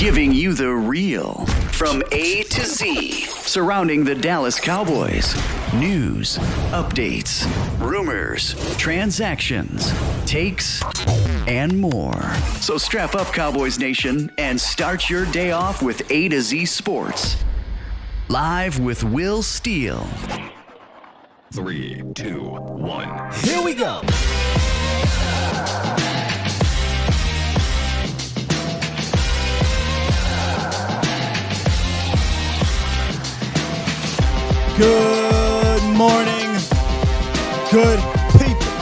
Giving you the real from A to Z surrounding the Dallas Cowboys. News, updates, rumors, transactions, takes, and more. So strap up, Cowboys Nation, and start your day off with A to Z Sports. Live with Will Steele. 3, 2, 1. Here we go. Good morning, good people.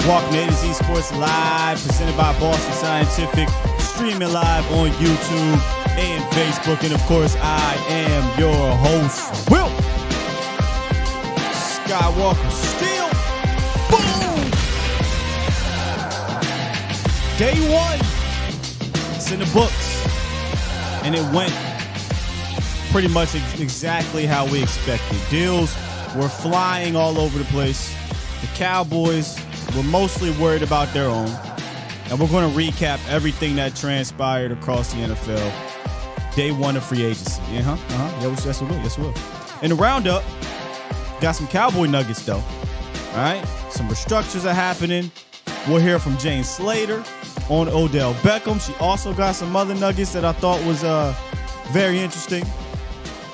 Welcome to A to Z Sports Live, presented by Boston Scientific, streaming live on YouTube and Facebook. And of course, I am your host, Will Skywalker Steele. Boom! Day one. It's in the books. And it went pretty much exactly how we expected. Deals were flying all over the place. The Cowboys were mostly worried about their own. And we're going to recap everything that transpired across the NFL. Day one of free agency. Yeah, yes, we will. Yes, we will. In the roundup, got some Cowboy nuggets, though. All right? Some restructures are happening. We'll hear from Jane Slater on Odell Beckham. She also got some other nuggets that I thought was very interesting.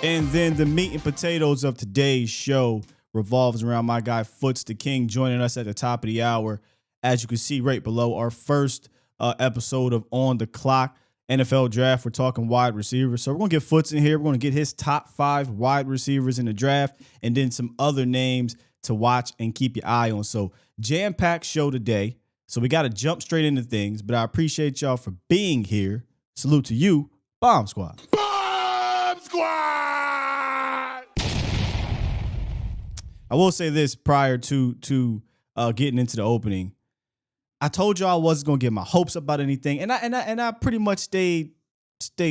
And then the meat and potatoes of today's show revolves around my guy Foots the King joining us at the top of the hour. As you can see right below, our first episode of On the Clock NFL Draft. We're talking wide receivers. So we're going to get Foots in here. We're going to get his top 5 wide receivers in the draft and then some other names to watch and keep your eye on. So jam-packed show today. So we got to jump straight into things, but I appreciate y'all for being here. Salute to you, Bomb Squad. Bomb Squad! I will say this prior to getting into the opening. I told y'all I wasn't gonna get my hopes up about anything, and I pretty much stayed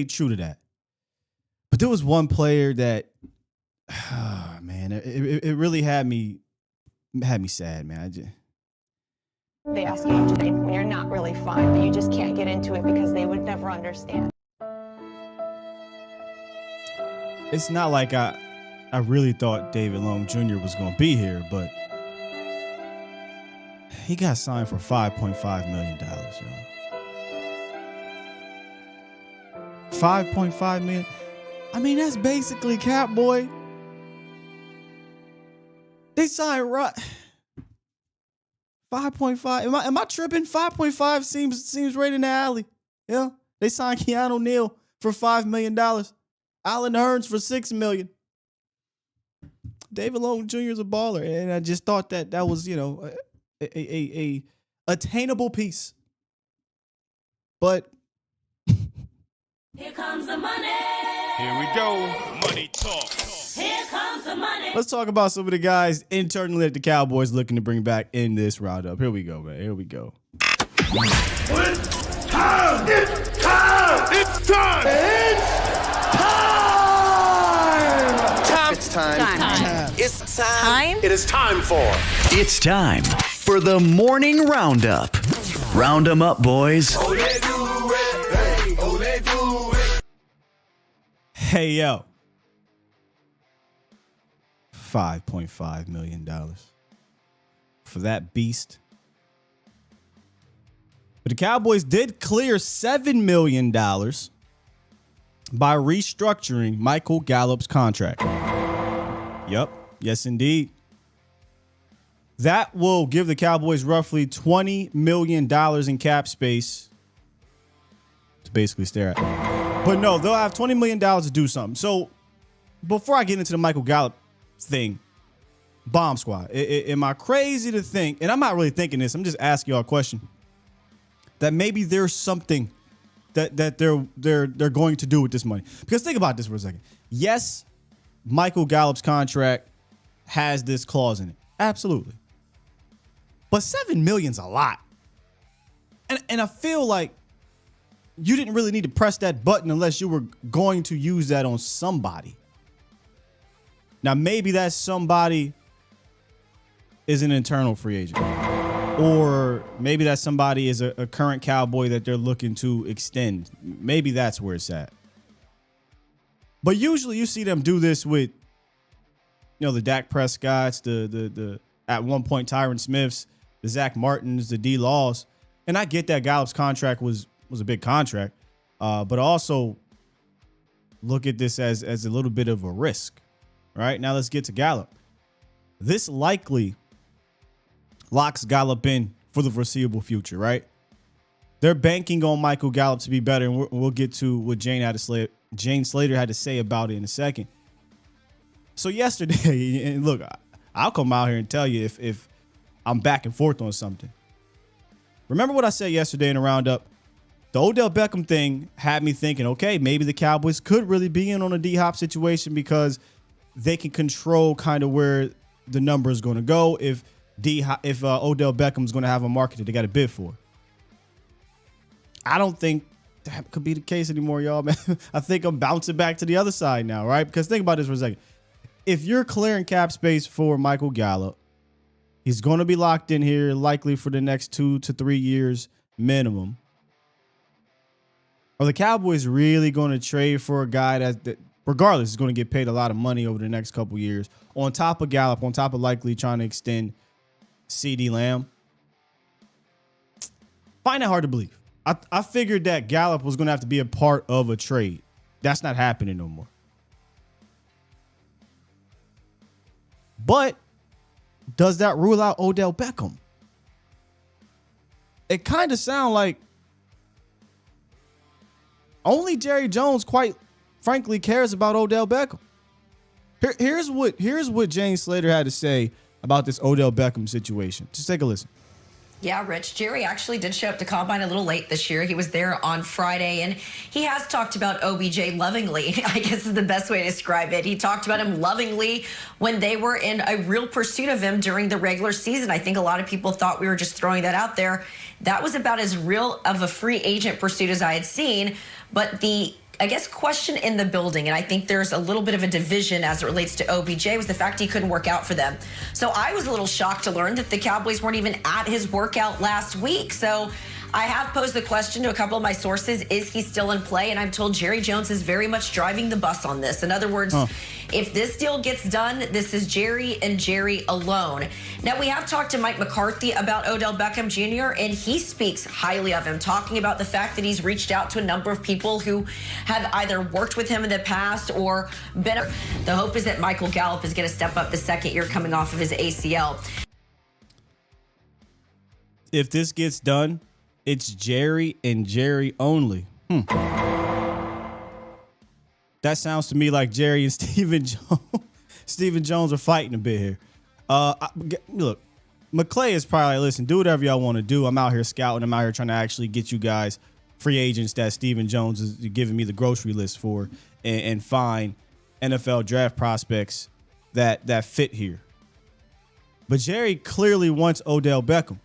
true to that. But there was one player that, man, it really had me sad, man. They ask you today when you're not really fine, but you just can't get into it because they would never understand. It's not like I really thought David Long Jr. was going to be here, but he got signed for $5.5 million, y'all. $5.5 million. I mean, that's basically cap, boy. They signed right. 5.5. Am I tripping? 5.5 seems right in the alley. Yeah. They signed Keanu Neal for $5 million. Allen Hurns for $6 million. David Long Jr. is a baller, and I just thought that was, a attainable piece. But here comes the money. Here we go. Money talk. Here comes the money. let's talk about some of the guys internally that the Cowboys looking to bring back in this roundup. Here we go, man. Here we go. It's time! It's time! It's time! It's time! It's time! It is time for. It's time for the morning roundup. Round 'em up, boys. Hey, yo. $5.5 million for that beast. But the Cowboys did clear $7 million by restructuring Michael Gallup's contract. Yep. Yes, indeed. That will give the Cowboys roughly $20 million in cap space to basically stare at. But no, they'll have $20 million to do something. So before I get into the Michael Gallup thing, Bomb Squad, am I crazy to think, and I'm not really thinking this, I'm just asking y'all a question, that maybe there's something that they're going to do with this money? Because think about this for a second. Yes, Michael Gallup's contract has this clause in it. Absolutely. But $7 million's a lot. And I feel like you didn't really need to press that button unless you were going to use that on somebody. Now, maybe that somebody is an internal free agent. Or maybe that somebody is a current Cowboy that they're looking to extend. Maybe that's where it's at. But usually you see them do this with, the Dak Prescotts, the at one point Tyron Smiths, the Zach Martins, the D Laws. And I get that Gallup's contract was a big contract, but also look at this as a little bit of a risk. Right, now let's get to Gallup. This likely locks Gallup in for the foreseeable future, right? They're banking on Michael Gallup to be better, and we'll get to what Jane Slater had to say about it in a second. So yesterday, and look, I'll come out here and tell you if I'm back and forth on something. Remember what I said yesterday in the roundup? The Odell Beckham thing had me thinking, okay, maybe the Cowboys could really be in on a D-Hop situation because they can control kind of where the number is going to go if Odell Beckham's going to have a market that they got to bid for. I don't think that could be the case anymore, y'all, man. I think I'm bouncing back to the other side now, right? Because think about this for a second. If you're clearing cap space for Michael Gallup, he's going to be locked in here likely for the next 2 to 3 years minimum. Are the Cowboys really going to trade for a guy that regardless is going to get paid a lot of money over the next couple years on top of Gallup, on top of likely trying to extend CeeDee Lamb? Find that hard to believe. I figured that Gallup was going to have to be a part of a trade. That's not happening no more. But does that rule out Odell Beckham? It kind of sounds like only Jerry Jones, quite frankly, cares about Odell Beckham. Here's what Jane Slater had to say about this Odell Beckham situation. Just take a listen. Yeah, Rich, Jerry actually did show up to Combine a little late this year. He was there on Friday, and he has talked about OBJ lovingly, I guess is the best way to describe it. He talked about him lovingly when they were in a real pursuit of him during the regular season. I think a lot of people thought we were just throwing that out there. That was about as real of a free agent pursuit as I had seen. But the question in the building, and I think there's a little bit of a division as it relates to OBJ, was the fact he couldn't work out for them. So I was a little shocked to learn that the Cowboys weren't even at his workout last week. So I have posed the question to a couple of my sources, is he still in play? And I'm told Jerry Jones is very much driving the bus on this. In other words, if this deal gets done, this is Jerry and Jerry alone. Now, we have talked to Mike McCarthy about Odell Beckham Jr., and he speaks highly of him, talking about the fact that he's reached out to a number of people who have either worked with him in the past or been. The hope is that Michael Gallup is going to step up the second year coming off of his ACL. If this gets done, it's Jerry and Jerry only. That sounds to me like Jerry and Stephen Jones are fighting a bit here. Look, McClay is probably like, listen, do whatever y'all want to do. I'm out here scouting. I'm out here trying to actually get you guys free agents that Stephen Jones is giving me the grocery list for and find NFL draft prospects that fit here. But Jerry clearly wants Odell Beckham.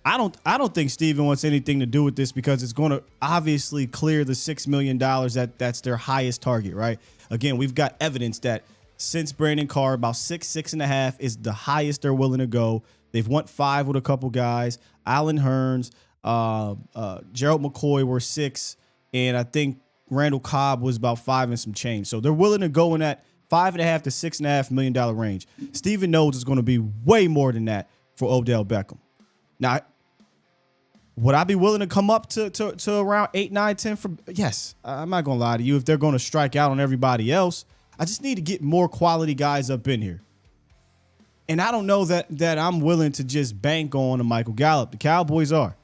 I don't think Steven wants anything to do with this because it's going to obviously clear the $6 million that's their highest target, right? Again, we've got evidence that since Brandon Carr, about 6.5 is the highest they're willing to go. They've went 5 with a couple guys. Allen Hurns, Gerald McCoy were 6, and I think Randall Cobb was about 5 and some change. So they're willing to go in that $5.5 to $6.5 million range. Steven knows it's going to be way more than that for Odell Beckham. Now, would I be willing to come up to around 8, 9, 10 for? Yes, I'm not going to lie to you. If they're going to strike out on everybody else, I just need to get more quality guys up in here. And I don't know that I'm willing to just bank on a Michael Gallup. The Cowboys are.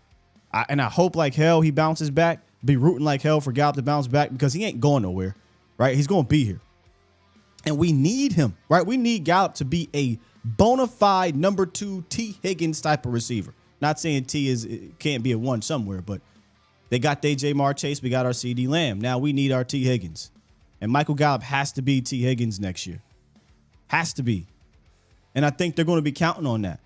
And I hope like hell he bounces back. Be rooting like hell for Gallup to bounce back because he ain't going nowhere, right? He's going to be here. And we need him, right? We need Gallup to be a bona fide number 2 T. Higgins type of receiver. Not saying T can't be a 1 somewhere, but they got DJ Marchase. We got our CeeDee Lamb. Now we need our T. Higgins. And Michael Gallup has to be T. Higgins next year. Has to be. And I think they're going to be counting on that.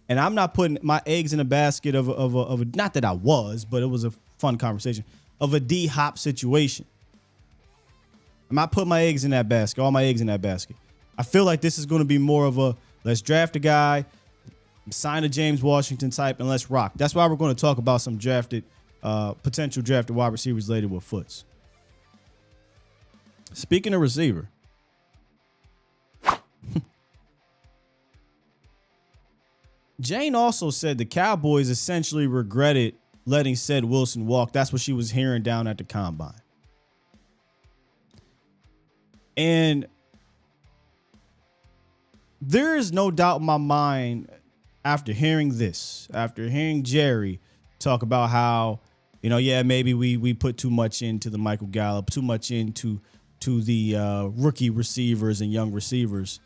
And I'm not putting my eggs in a basket of a not that I was, but it was a fun conversation, of a D-Hop situation. I'm not putting my eggs in that basket, all my eggs in that basket. I feel like this is going to be more of a let's draft a guy, Sign a James Washington type and let's rock. That's why we're going to talk about some potential drafted wide receivers later with Foots. Speaking of receiver, Jane also said the Cowboys essentially regretted letting said Wilson walk. That's what she was hearing down at the combine. And there is no doubt in my mind after hearing this, after hearing Jerry talk about how, maybe we put too much into the Michael Gallup, too much into the rookie receivers and young receivers,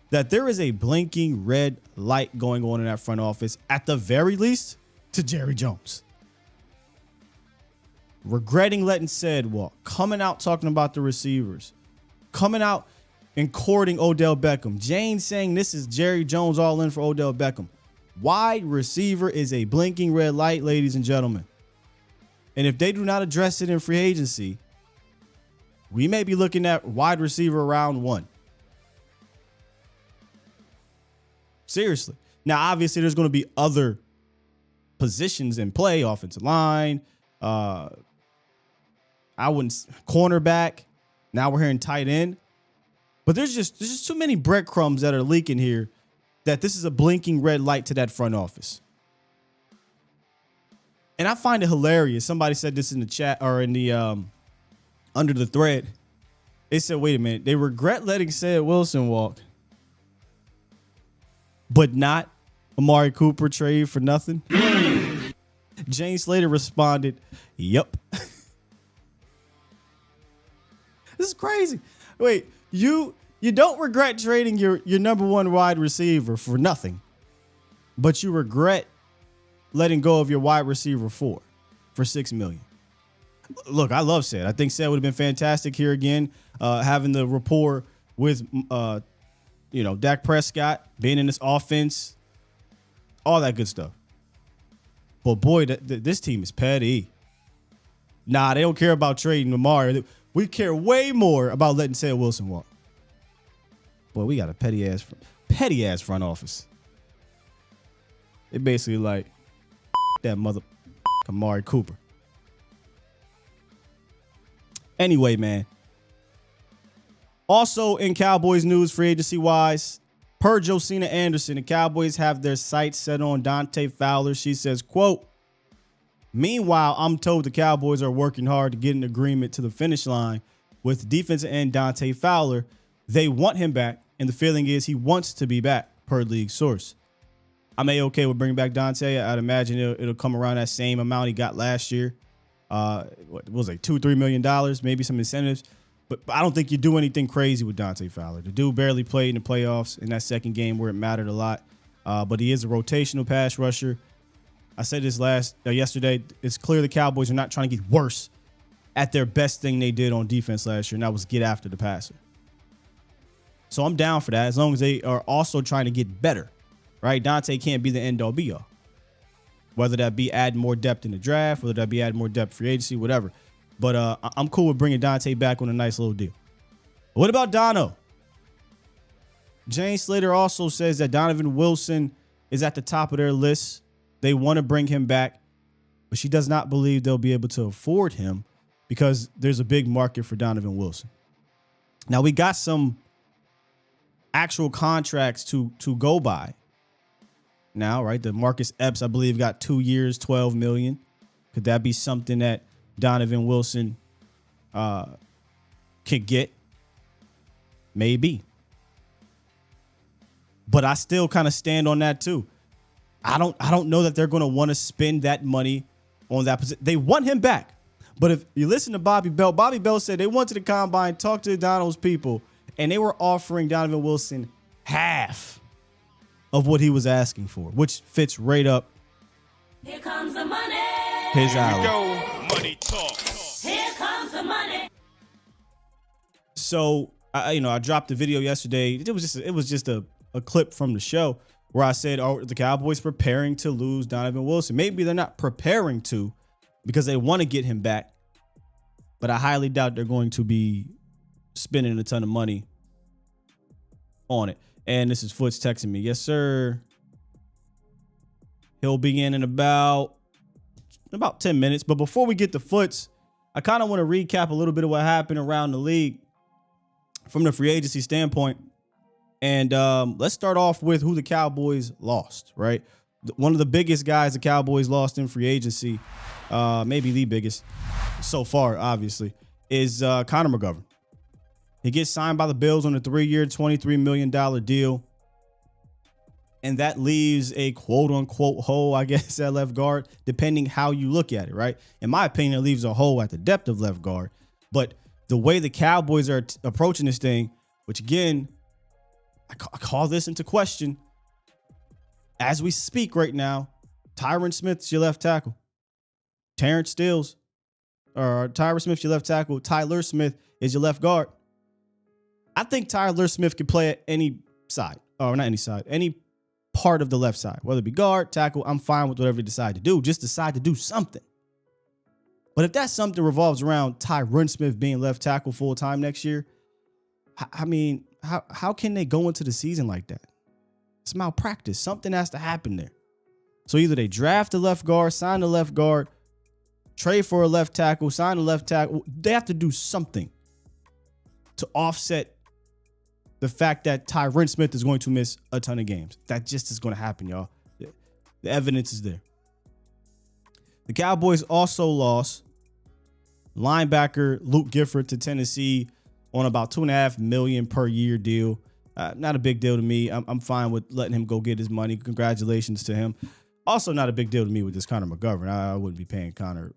that there is a blinking red light going on in that front office, at the very least, to Jerry Jones. Regretting letting said walk, coming out talking about the receivers, coming out and courting Odell Beckham. Jane saying this is Jerry Jones all in for Odell Beckham. Wide receiver is a blinking red light, ladies and gentlemen. And if they do not address it in free agency, we may be looking at wide receiver round 1. Seriously. Now, obviously, there's going to be other positions in play, offensive line, cornerback. Now we're hearing tight end. But there's just too many breadcrumbs that are leaking here that this is a blinking red light to that front office. And I find it hilarious. Somebody said this in the chat or in the under the thread. They said, wait a minute, they regret letting said Wilson walk, but not Amari Cooper trade for nothing. Jane Slater responded, yep. This is crazy. Wait, you don't regret trading your number 1 wide receiver for nothing, but you regret letting go of your wide receiver for $6 million. Look, I love Sed. I think Sed would have been fantastic here again, having the rapport with, Dak Prescott, being in this offense, all that good stuff. But boy, this team is petty. Nah, they don't care about trading Lamar. We care way more about letting Sed Wilson walk. Boy, we got a petty ass front office. They basically like that mother Amari Cooper. Anyway, man. Also in Cowboys news, free agency wise, per Josina Anderson, the Cowboys have their sights set on Dante Fowler. She says, quote, meanwhile, I'm told the Cowboys are working hard to get an agreement to the finish line with defensive end Dante Fowler. They want him back, and the feeling is he wants to be back, per league source. I'm A-okay with bringing back Dante. I'd imagine it'll come around that same amount he got last year. What was it, $2-3 million, maybe some incentives. But I don't think you do anything crazy with Dante Fowler. The dude barely played in the playoffs in that second game where it mattered a lot. But he is a rotational pass rusher. I said this yesterday. It's clear the Cowboys are not trying to get worse at their best thing they did on defense last year, and that was get after the passer. So I'm down for that as long as they are also trying to get better, right? Dante can't be the end-all be-all. Whether that be adding more depth in the draft, whether that be adding more depth free agency, whatever. But I'm cool with bringing Dante back on a nice little deal. What about Dono? Jane Slater also says that Donovan Wilson is at the top of their list. They want to bring him back, but she does not believe they'll be able to afford him because there's a big market for Donovan Wilson. Now, we got some actual contracts to go by now, right? The Marcus Epps, I believe, got 2 years, $12 million. Could that be something that Donovan Wilson could get? Maybe. But I still kind of stand on that too. I don't know that they're going to want to spend that money on that position. They want him back. But if you listen to Bobby Bell said they went to the combine, talked to Donald's people, and they were offering Donovan Wilson half of what he was asking for, which fits right up Here comes the money. his alley. Go. Money talk. Here comes the money. So I dropped the video yesterday. It was just a clip from the show where I said, are the Cowboys preparing to lose Donovan Wilson? Maybe they're not preparing to because they want to get him back, but I highly doubt they're going to be spending a ton of money on it. And this is Foots texting me. Yes, sir. He'll be in about 10 minutes. But before we get to Foots, I kind of want to recap a little bit of what happened around the league from the free agency standpoint. And let's start off with who the Cowboys lost, right? One of the biggest guys the Cowboys lost in free agency, maybe the biggest so far, obviously, is Connor McGovern. He gets signed by the Bills on a 3-year, $23 million deal. And that leaves a quote-unquote hole, I guess, at left guard, depending how you look at it, right? In my opinion, it leaves a hole at the depth of left guard. But the way the Cowboys are approaching this thing, which, again, I call this into question. As we speak right now, Tyron Smith's your left tackle. Terrence Steele's, or Tyron Smith's your left tackle. Tyler Smith is your left guard. I think Tyler Smith can play at any side, or not any side, any part of the left side, whether it be guard, tackle. I'm fine with whatever they decide to do. Just decide to do something. But if that something revolves around Tyron Smith being left tackle full time next year, I mean, how can they go into the season like that? It's malpractice. Something has to happen there. So either they draft a left guard, sign a left guard, trade for a left tackle, sign a left tackle. They have to do something to offset the fact that Tyron Smith is going to miss a ton of games. That just is going to happen, y'all. The evidence is there. The Cowboys also lost linebacker Luke Gifford to Tennessee on about $2.5 million per year deal. Not a big deal to me. I'm fine with letting him go get his money. Congratulations to him. Also, not a big deal to me with this Connor McGovern. I wouldn't be paying Connor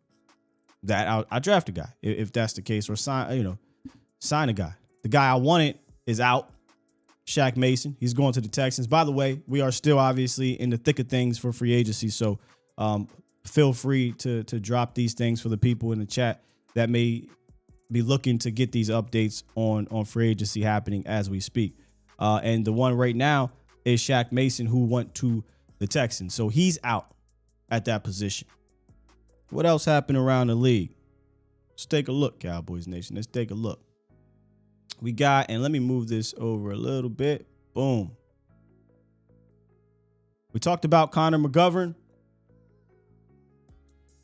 that. I draft a guy if that's the case, or sign a guy. The guy I wanted is out. Shaq Mason. He's going to the Texans. By the way, we are still obviously in the thick of things for free agency. So feel free to drop these things for the people in the chat that may be looking to get these updates on free agency happening as we speak. And the one right now is Shaq Mason, who went to the Texans. So he's out at that position. What else happened around the league? Let's take a look, Cowboys Nation. Let's take a look. We got, and let me move this over a little bit. Boom. We talked about Connor McGovern.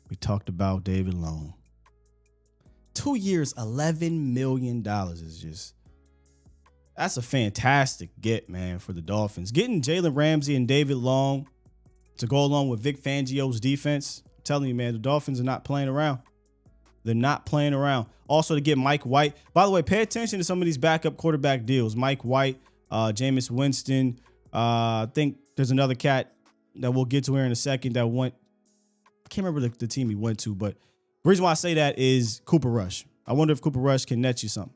We talked about David Long. 2 years, $11 million is just, that's a fantastic get, man, for the Dolphins. Getting Jalen Ramsey and David Long to go along with Vic Fangio's defense. I'm telling you, man, the Dolphins are not playing around. They're not playing around. Also to get Mike White. By the way, pay attention to some of these backup quarterback deals. Mike White, Jameis Winston. I think there's another cat that we'll get to here in a second that went. I can't remember the team he went to, but the reason why I say that is Cooper Rush. I wonder if Cooper Rush can net you something.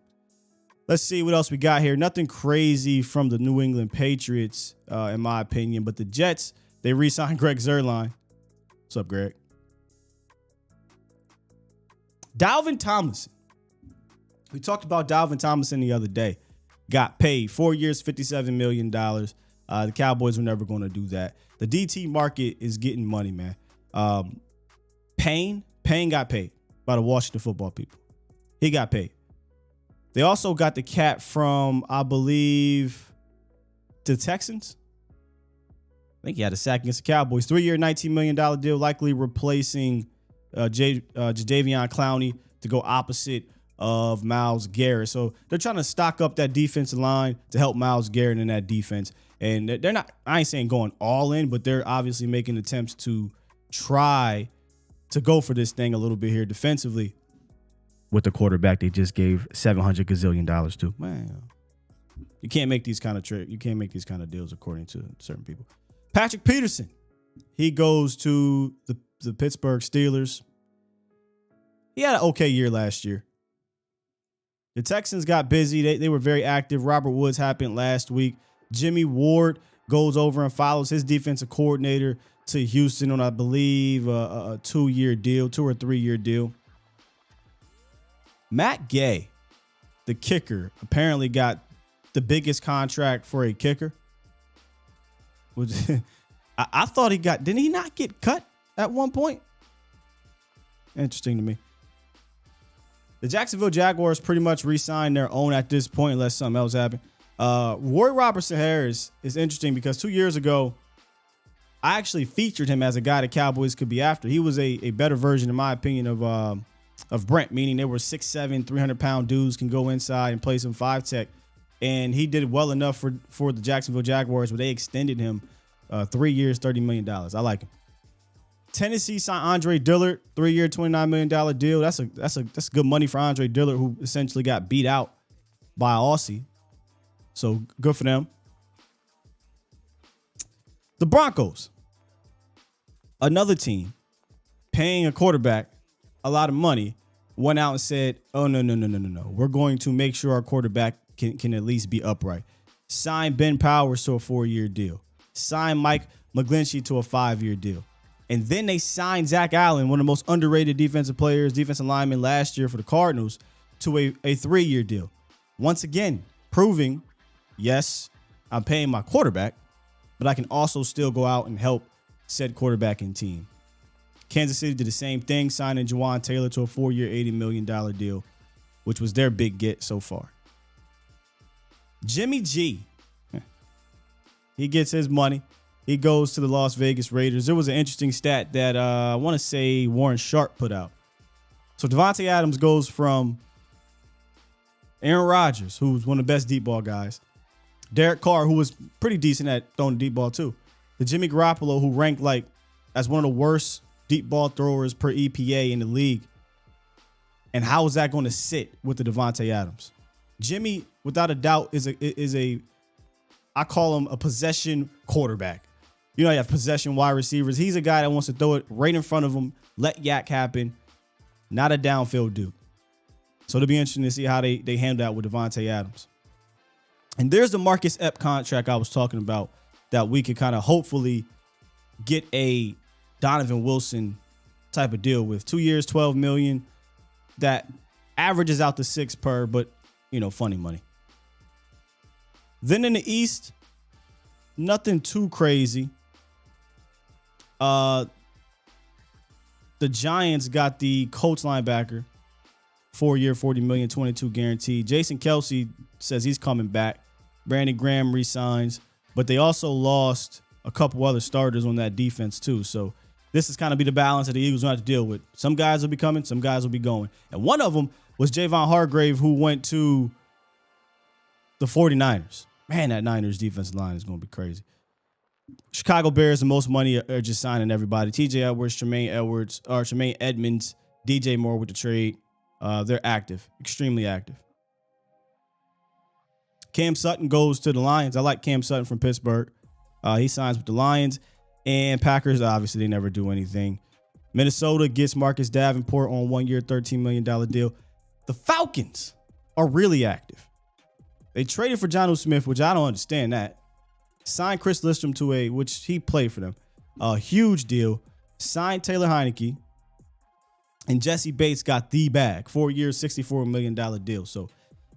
Let's see what else we got here. Nothing crazy from the New England Patriots, in my opinion. But the Jets, they re-signed Greg Zuerlein. What's up, Greg? Dalvin Tomlinson. We talked about Dalvin Tomlinson the other day. Got paid 4 years, $57 million. The Cowboys were never going to do that. The DT market is getting money, man. Payne got paid by the Washington football people. He got paid. They also got the cat from, I believe, the Texans. I think he had a sack against the Cowboys. 3-year, $19 million deal, likely replacing Jadeveon Clowney to go opposite of Myles Garrett. So they're trying to stock up that defensive line to help Myles Garrett in that defense. And they're not, I ain't saying going all in, but they're obviously making attempts to try to go for this thing a little bit here defensively with the quarterback they just gave $700 gazillion to. Man, you can't make these kind of you can't make these kind of deals according to certain people. Patrick Peterson, he goes to the Pittsburgh Steelers. He had an okay year last year. The Texans got busy. They were very active. Robert Woods happened last week. Jimmy Ward goes over and follows his defensive coordinator to Houston on, I believe, a 2-year deal, 2 or 3 year deal. Matt Gay, the kicker, apparently got the biggest contract for a kicker. I thought he got, didn't he not get cut at one point? Interesting to me. The Jacksonville Jaguars pretty much re-signed their own at this point, unless something else happened. Roy Robertson Harris is interesting because 2 years ago, I actually featured him as a guy the Cowboys could be after. He was a better version, in my opinion, of Brent, meaning they were 6'7", 300-pound dudes, can go inside and play some 5-tech. And he did well enough for the Jacksonville Jaguars, where they extended him 3 years, $30 million. I like him. Tennessee signed Andre Dillard, 3-year, $29 million deal. That's good money for Andre Dillard, who essentially got beat out by Aussie. So good for them. The Broncos, another team, paying a quarterback a lot of money, went out and said, oh, no. We're going to make sure our quarterback can at least be upright. Sign Ben Powers to a 4-year deal. Sign Mike McGlinchey to a 5-year deal. And then they signed Zach Allen, one of the most underrated defensive linemen last year for the Cardinals, to a 3-year deal. Once again, proving, yes, I'm paying my quarterback, but I can also still go out and help said quarterback and team. Kansas City did the same thing, signing Juwan Taylor to a 4-year, $80 million deal, which was their big get so far. Jimmy G, he gets his money. He goes to the Las Vegas Raiders. There was an interesting stat that I want to say Warren Sharp put out. So Devontae Adams goes from Aaron Rodgers, who's one of the best deep ball guys, Derek Carr, who was pretty decent at throwing the deep ball too, to Jimmy Garoppolo, who ranked like as one of the worst deep ball throwers per EPA in the league. And how is that going to sit with the Devontae Adams? Jimmy, without a doubt, is a I call him a possession quarterback. You know, you have possession wide receivers. He's a guy that wants to throw it right in front of him, let yak happen, not a downfield dude. So it'll be interesting to see how they handle that with Devontae Adams. And there's the Marcus Epps contract I was talking about that we could kind of hopefully get a Donovan Wilson type of deal with. 2 years, $12 million. That averages out to $6 per, but, you know, funny money. Then in the East, nothing too crazy. The Giants got the Colts linebacker, 4-year, $40 million, 22 guaranteed. Jason Kelsey says he's coming back. Brandon Graham resigns, but they also lost a couple other starters on that defense too. So this is kind of be the balance that the Eagles will have to deal with. Some guys will be coming, some guys will be going. And one of them was Javon Hargrave, who went to the 49ers. Man, that Niners defensive line is going to be crazy. Chicago Bears, the most money, are just signing everybody. TJ Edwards, Tremaine Edmonds, DJ Moore with the trade. They're active, extremely active. Cam Sutton goes to the Lions. I like Cam Sutton from Pittsburgh. He signs with the Lions. And Packers, obviously, they never do anything. Minnesota gets Marcus Davenport on 1 year, $13 million deal. The Falcons are really active. They traded for Jonnu Smith, which I don't understand that. Signed Chris Listrom to which he played for them, a huge deal. Signed Taylor Heineke. And Jesse Bates got the bag, 4 years, $64 million deal. So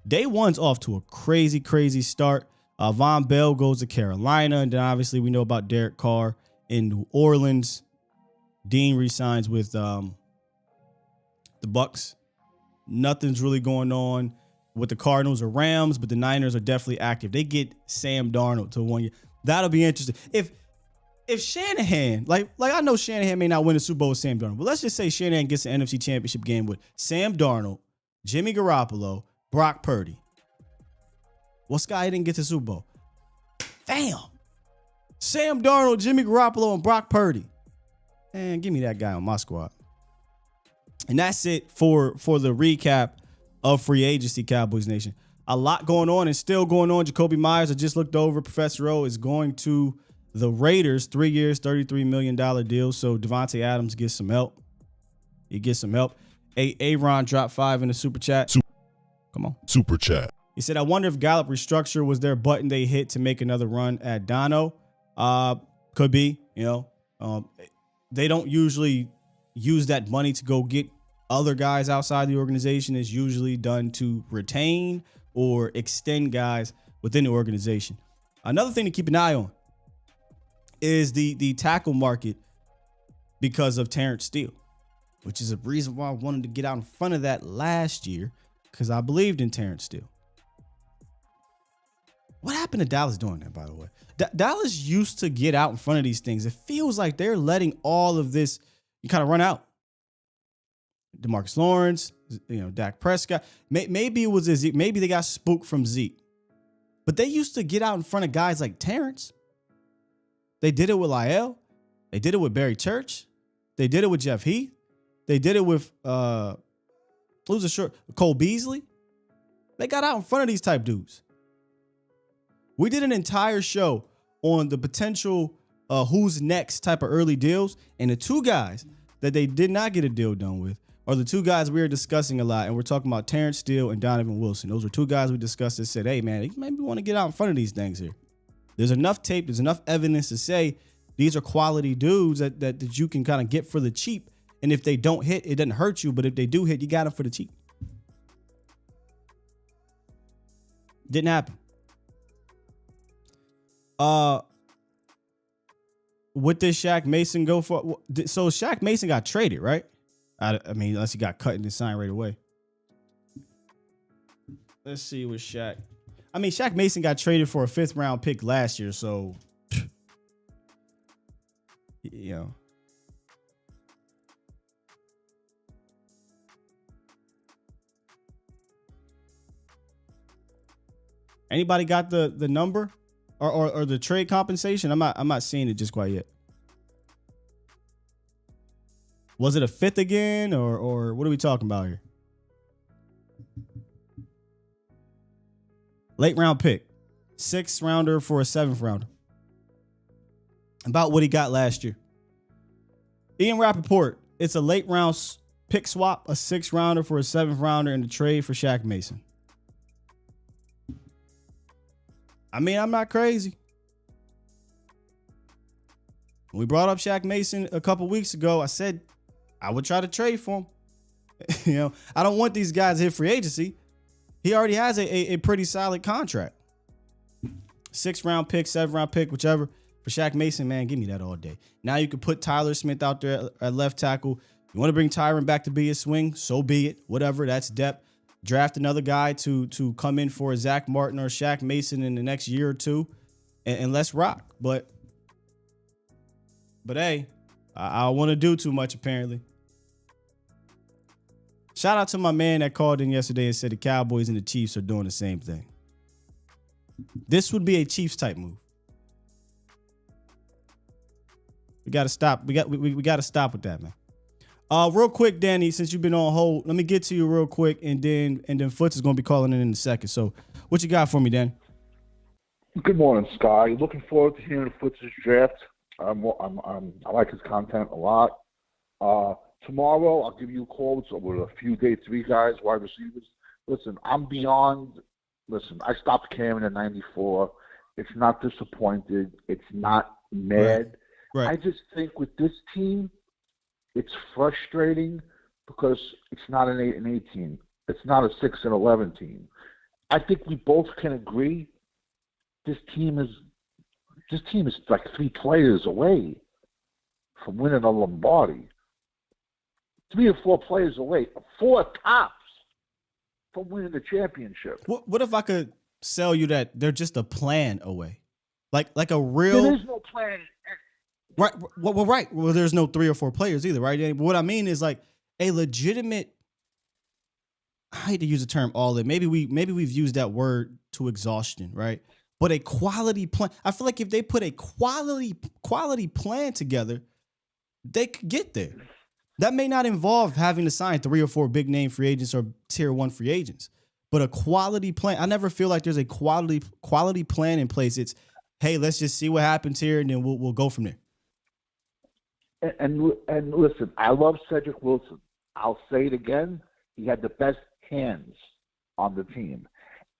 day one's off to a crazy, crazy start. Von Bell goes to Carolina. And then obviously we know about Derek Carr in New Orleans. Dean resigns with the Bucks. Nothing's really going on with the Cardinals or Rams, but the Niners are definitely active. They get Sam Darnold to 1 year. That'll be interesting. If Shanahan, like I know Shanahan may not win the Super Bowl with Sam Darnold, but let's just say Shanahan gets an NFC Championship game with Sam Darnold, Jimmy Garoppolo, Brock Purdy. Well, Sky didn't get to the Super Bowl. Damn. Sam Darnold, Jimmy Garoppolo, and Brock Purdy. Man, give me that guy on my squad. And that's it for the recap of free agency, Cowboys Nation. A lot going on and still going on. Jacoby Myers, I just looked over. Professor O is going to the Raiders, 3 years, $33 million deal. So Devontae Adams gets some help. He gets some help. Aaron dropped 5 in the super chat. Come on. Super chat. He said, I wonder if Gallup restructure was their button they hit to make another run at Dono. Could be, they don't usually use that money to go get other guys outside the organization. Is usually done to retain or extend guys within the organization. Another thing to keep an eye on is the tackle market because of Terrence Steele, which is a reason why I wanted to get out in front of that last year, because I believed in Terrence Steele. What happened happened to Dallas doing that, by the way? Dallas used to get out in front of these things. It feels like they're letting all of this kind of run out. DeMarcus Lawrence, Dak Prescott. Maybe it was Zeke. Maybe they got spooked from Zeke. But they used to get out in front of guys like Terrence. They did it with Lyle. They did it with Barry Church. They did it with Jeff Heath. They did it with Cole Beasley. They got out in front of these type dudes. We did an entire show on the potential who's next type of early deals. And the two guys that they did not get a deal done with are the two guys we are discussing a lot. And we're talking about Terrence Steele and Donovan Wilson. Those are two guys we discussed that said, hey, man, you maybe want to get out in front of these things here. There's enough tape. There's enough evidence to say these are quality dudes that you can kind of get for the cheap. And if they don't hit, it doesn't hurt you. But if they do hit, you got them for the cheap. Didn't happen. What did Shaq Mason go for? So Shaq Mason got traded, right? I mean, unless he got cut and then signed right away. Let's see what Shaq. I mean, Shaq Mason got traded for a 5th round pick last year, so Anybody got the number or the trade compensation? I'm not seeing it just quite yet. Was it a 5th again, or what are we talking about here? Late round pick, 6th rounder for a 7th rounder. About what he got last year. Ian Rappaport, it's a late round pick swap, a 6th rounder for a 7th rounder in the trade for Shaq Mason. I mean, I'm not crazy. When we brought up Shaq Mason a couple weeks ago, I said I would try to trade for him. I don't want these guys to hit free agency. He already has a pretty solid contract. 6th round pick, 7th round pick, whichever. For Shaq Mason, man, give me that all day. Now you can put Tyler Smith out there at left tackle. You want to bring Tyron back to be a swing? So be it. Whatever. That's depth. Draft another guy to come in for a Zach Martin or Shaq Mason in the next year or two, and let's rock. But hey, I don't want to do too much apparently. Shout out to my man that called in yesterday and said the Cowboys and the Chiefs are doing the same thing. This would be a Chiefs type move. We got to stop. We got to stop with that, man. Real quick, Danny, since you've been on hold, let me get to you real quick, and then Foots is going to be calling in a second. So, what you got for me, Danny? Good morning, Sky. Looking forward to hearing Foots' draft. I like his content a lot. Tomorrow, I'll give you a call with a few day 3 guys, wide receivers. Listen, I'm beyond. Listen, I stopped Cam in '94. It's not disappointed. It's not mad. Right. I just think with this team, it's frustrating because it's not an 8-8 team. It's not a 6-11 team. I think we both can agree this team is like 3 players away from winning a Lombardi. 3 or 4 players away, 4 tops from winning the championship. What if I could sell you that they're just a plan away, like a real? There is no plan. Right. Well, right. Well, there's no 3 or 4 players either, right? But what I mean is like a legitimate. I hate to use the term all in. Maybe we've used that word to exhaustion, right? But a quality plan. I feel like if they put a quality plan together, they could get there. That may not involve having to sign 3 or 4 big name free agents or tier 1 free agents, but a quality plan. I never feel like there's a quality plan in place. It's, hey, let's just see what happens here, and then we'll go from there. And listen, I love Cedric Wilson. I'll say it again. He had the best hands on the team.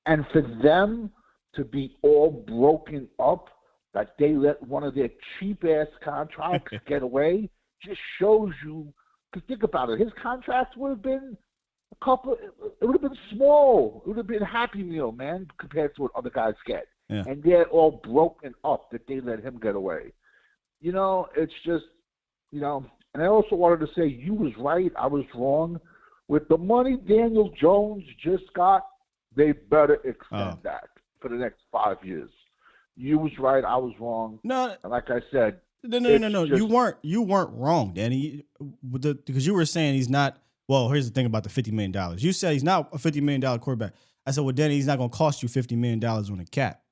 And for them to be all broken up, that they let one of their cheap-ass contracts get away, just shows you. Because think about it. His contract would have been it would have been small. It would have been Happy Meal, man, compared to what other guys get. Yeah. And they're all broken up that they let him get away. It's just, and I also wanted to say you was right, I was wrong. With the money Daniel Jones just got, they better extend that. for the next 5 years. You was right, I was wrong. No, and like I said, no. You weren't wrong, Danny. Because you were saying he's not. Well, here's the thing about the $50 million. You said he's not a $50 million quarterback. I said, well, Danny, he's not going to cost you $50 million on the cap.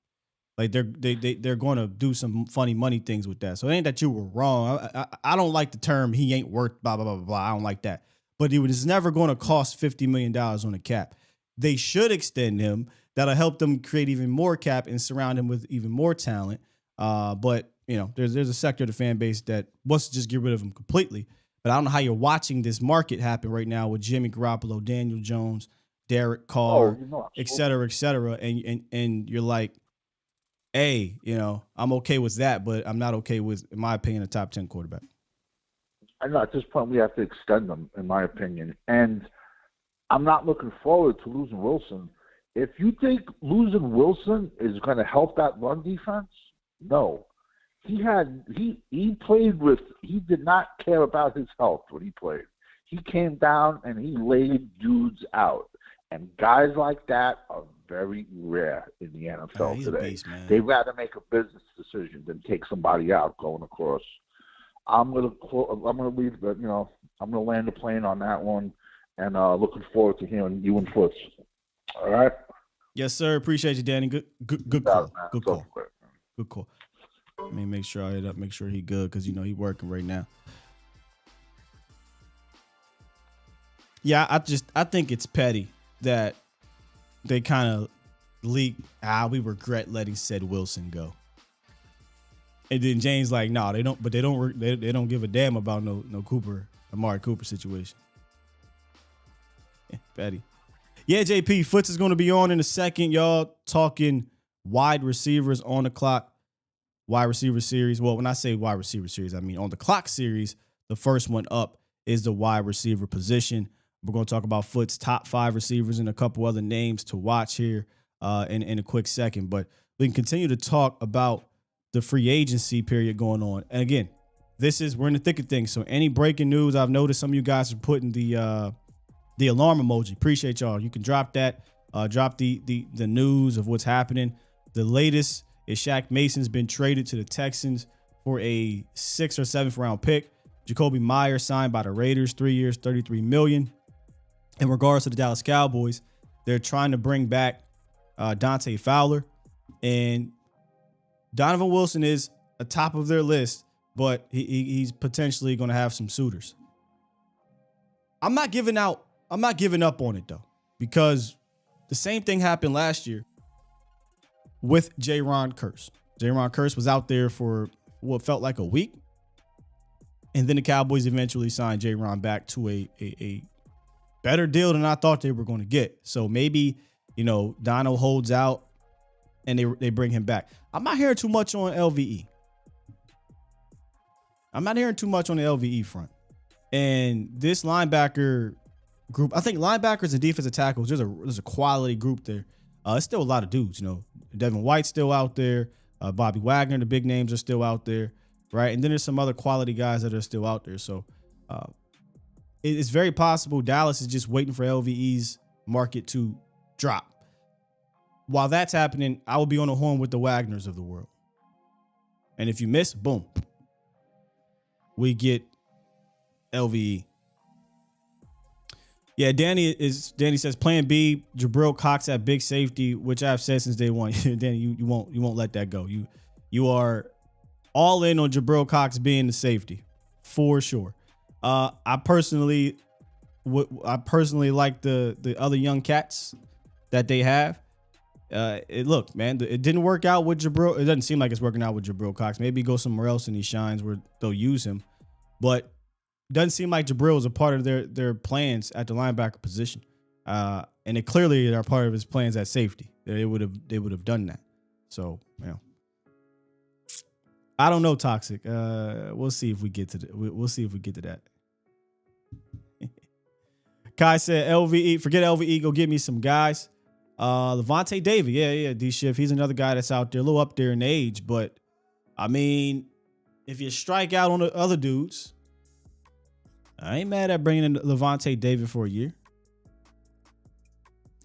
Like they're going to do some funny money things with that. So it ain't that you were wrong. I don't like the term he ain't worth blah blah blah blah. I don't like that. But it was never going to cost $50 million on the cap. They should extend him. That'll help them create even more cap and surround him with even more talent. But there's a sector of the fan base that wants to just get rid of him completely. But I don't know how you're watching this market happen right now with Jimmy Garoppolo, Daniel Jones, Derek Carr, et cetera, and you're like, hey, I'm okay with that, but I'm not okay with, in my opinion, a top 10 quarterback. I know at this point we have to extend them, in my opinion. And I'm not looking forward to losing Wilson. If you think losing Wilson is going to help that run defense, no. He did not care about his health when he played. He came down and he laid dudes out. And guys like that are very rare in the NFL today. Beast, they'd rather make a business decision than take somebody out going across. I'm gonna leave the I'm gonna land the plane on that one, and looking forward to hearing you and Foots. All right. Yes, sir. Appreciate you, Danny. Good call. Good call. Good call. Let me make sure I hit up, make sure he good, because he working right now. Yeah, I think it's petty that they kind of leak. We regret letting said Wilson go. And then James like, no, they don't. But they don't give a damn about no Amari Cooper situation. Petty. Yeah, JP Foots is going to be on in a second. Y'all talking wide receivers on the clock. Wide receiver series. Well, when I say wide receiver series, I mean on the clock series. The first one up is the wide receiver position. We're going to talk about Foots' top 5 receivers and a couple other names to watch here in a quick second. But we can continue to talk about the free agency period going on. And again, we're in the thick of things. So any breaking news, I've noticed some of you guys are putting the alarm emoji. Appreciate y'all. You can drop that. Drop the news of what's happening. The latest is Shaq Mason's been traded to the Texans for a 6th or 7th round pick. Jacoby Myers signed by the Raiders, 3 years, $33 million. In regards to the Dallas Cowboys, they're trying to bring back Dante Fowler, and Donovan Wilson is atop of their list, but he's potentially going to have some suitors. I'm not giving up on it though, because the same thing happened last year with Jaron Kearse. Jaron Kearse was out there for what felt like a week, and then the Cowboys eventually signed Jaron back to a better deal than I thought they were going to get. So maybe, Dono holds out and they bring him back. I'm not hearing too much on LVE. I'm not hearing too much on the LVE front. And this linebacker group, I think linebackers and defensive tackles, there's a quality group there. It's still a lot of dudes, Devin White's still out there. Bobby Wagner, the big names are still out there, right? And then there's some other quality guys that are still out there. So it's very possible Dallas is just waiting for LVE's market to drop. While that's happening, I will be on the horn with the Wagners of the world. And if you miss, boom, we get LVE. Yeah, Danny says plan B, Jabril Cox at big safety, which I've said since day one. Danny, you won't let that go. You are all in on Jabril Cox being the safety for sure. I personally like the other young cats that they have. Look, man, it didn't work out with Jabril. It doesn't seem like it's working out with Jabril Cox. Maybe go somewhere else and he shines where they'll use him. But it doesn't seem like Jabril is a part of their plans at the linebacker position. And it clearly are part of his plans at safety. They would have done that. So, I don't know, Toxic. We'll see if we get to we'll see if we get to that. Kai said LVE, forget LVE, go get me some guys. Levante David, yeah, D-Shift. He's another guy that's out there, a little up there in age, but I mean, if you strike out on the other dudes, I ain't mad at bringing in Levante David for a year.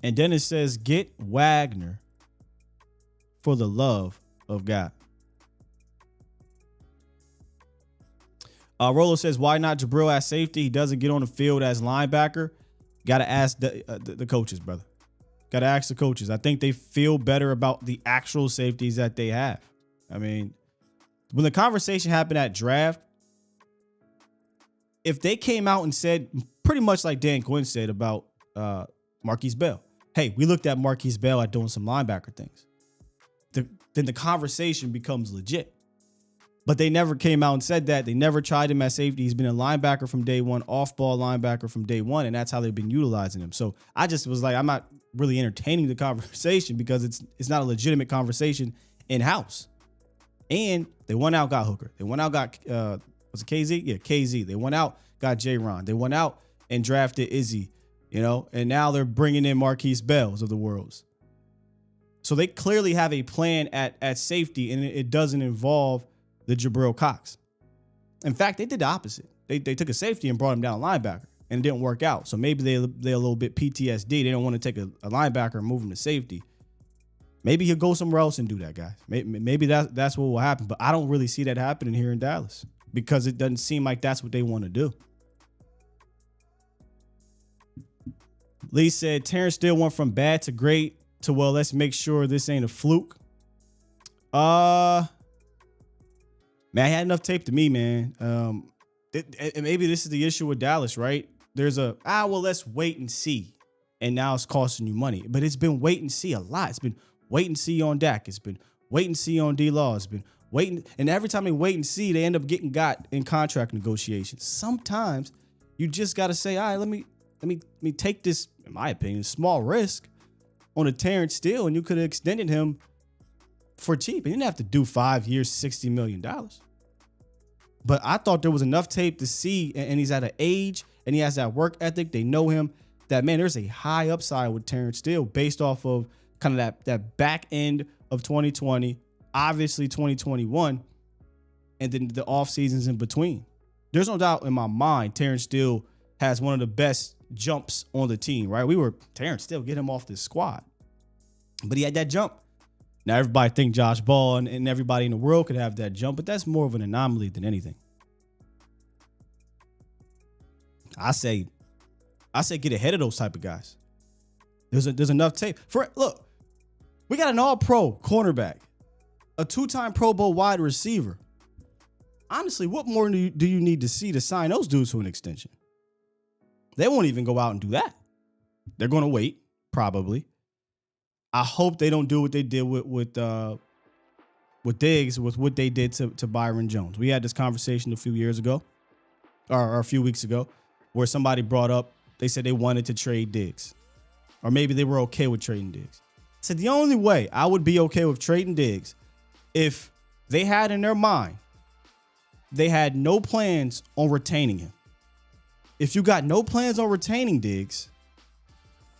And Dennis says, get Wagner. for the love of God. Rolo says, why not Jabril as safety? He doesn't get on the field as linebacker. Got to ask the coaches, brother. Got to ask the coaches. I think they feel better about the actual safeties that they have. I mean, when the conversation happened at draft, if they came out and said pretty much like Dan Quinn said about Marquise Bell, hey, we looked at Marquise Bell at doing some linebacker things, then the conversation becomes legit. But they never came out and said that. They never tried him at safety. He's been a linebacker from day one, off-ball linebacker from day one, and that's how they've been utilizing him. So I just was like, I'm not really entertaining the conversation because it's not a legitimate conversation in-house. And they went out, got Hooker. They went out, got, was it KZ? Yeah, KZ. They went out, got J-Ron. They went out and drafted Izzy, and now they're bringing in Marquise Bells of the worlds. So they clearly have a plan at safety, and it doesn't involve the Jabril Cox. In fact, they did the opposite. They took a safety and brought him down a linebacker, and it didn't work out. So maybe they're a little bit PTSD. They don't want to take a linebacker and move him to safety. Maybe he'll go somewhere else and do that, guys. Maybe that's what will happen. But I don't really see that happening here in Dallas because it doesn't seem like that's what they want to do. Lee said Terrence Steele went from bad to great to, well, let's make sure this ain't a fluke. Man, I had enough tape to me, man. Maybe this is the issue with Dallas, right? There's let's wait and see. And now it's costing you money. But it's been wait and see a lot. It's been wait and see on Dak. It's been wait and see on D-Law. It's been waiting. And every time they wait and see, they end up getting got in contract negotiations. Sometimes you just got to say, all right, let me take this, in my opinion, small risk on a Terrence Steele, and you could have extended him for cheap. And you didn't have to do 5 years, $60 million. But I thought there was enough tape to see, and he's at an age, and he has that work ethic. They know him, that, man, there's a high upside with Terrence Steele based off of kind of that back end of 2020, obviously 2021, and then the off seasons in between. There's no doubt in my mind Terrence Steele has one of the best jumps on the team, right? Terrence Steele, get him off this squad. But he had that jump. Now, everybody think Josh Ball and everybody in the world could have that jump, but that's more of an anomaly than anything. I say get ahead of those type of guys. There's enough tape. Look, we got an all-pro cornerback, a 2-time Pro Bowl wide receiver. Honestly, what more do you need to see to sign those dudes to an extension? They won't even go out and do that. They're going to wait, probably. I hope they don't do what they did with Diggs, with what they did to Byron Jones. We had this conversation a few years ago, or a few weeks ago, where somebody brought up, they said they wanted to trade Diggs. Or maybe they were okay with trading Diggs. I said the only way I would be okay with trading Diggs if they had in their mind, they had no plans on retaining him. If you got no plans on retaining Diggs,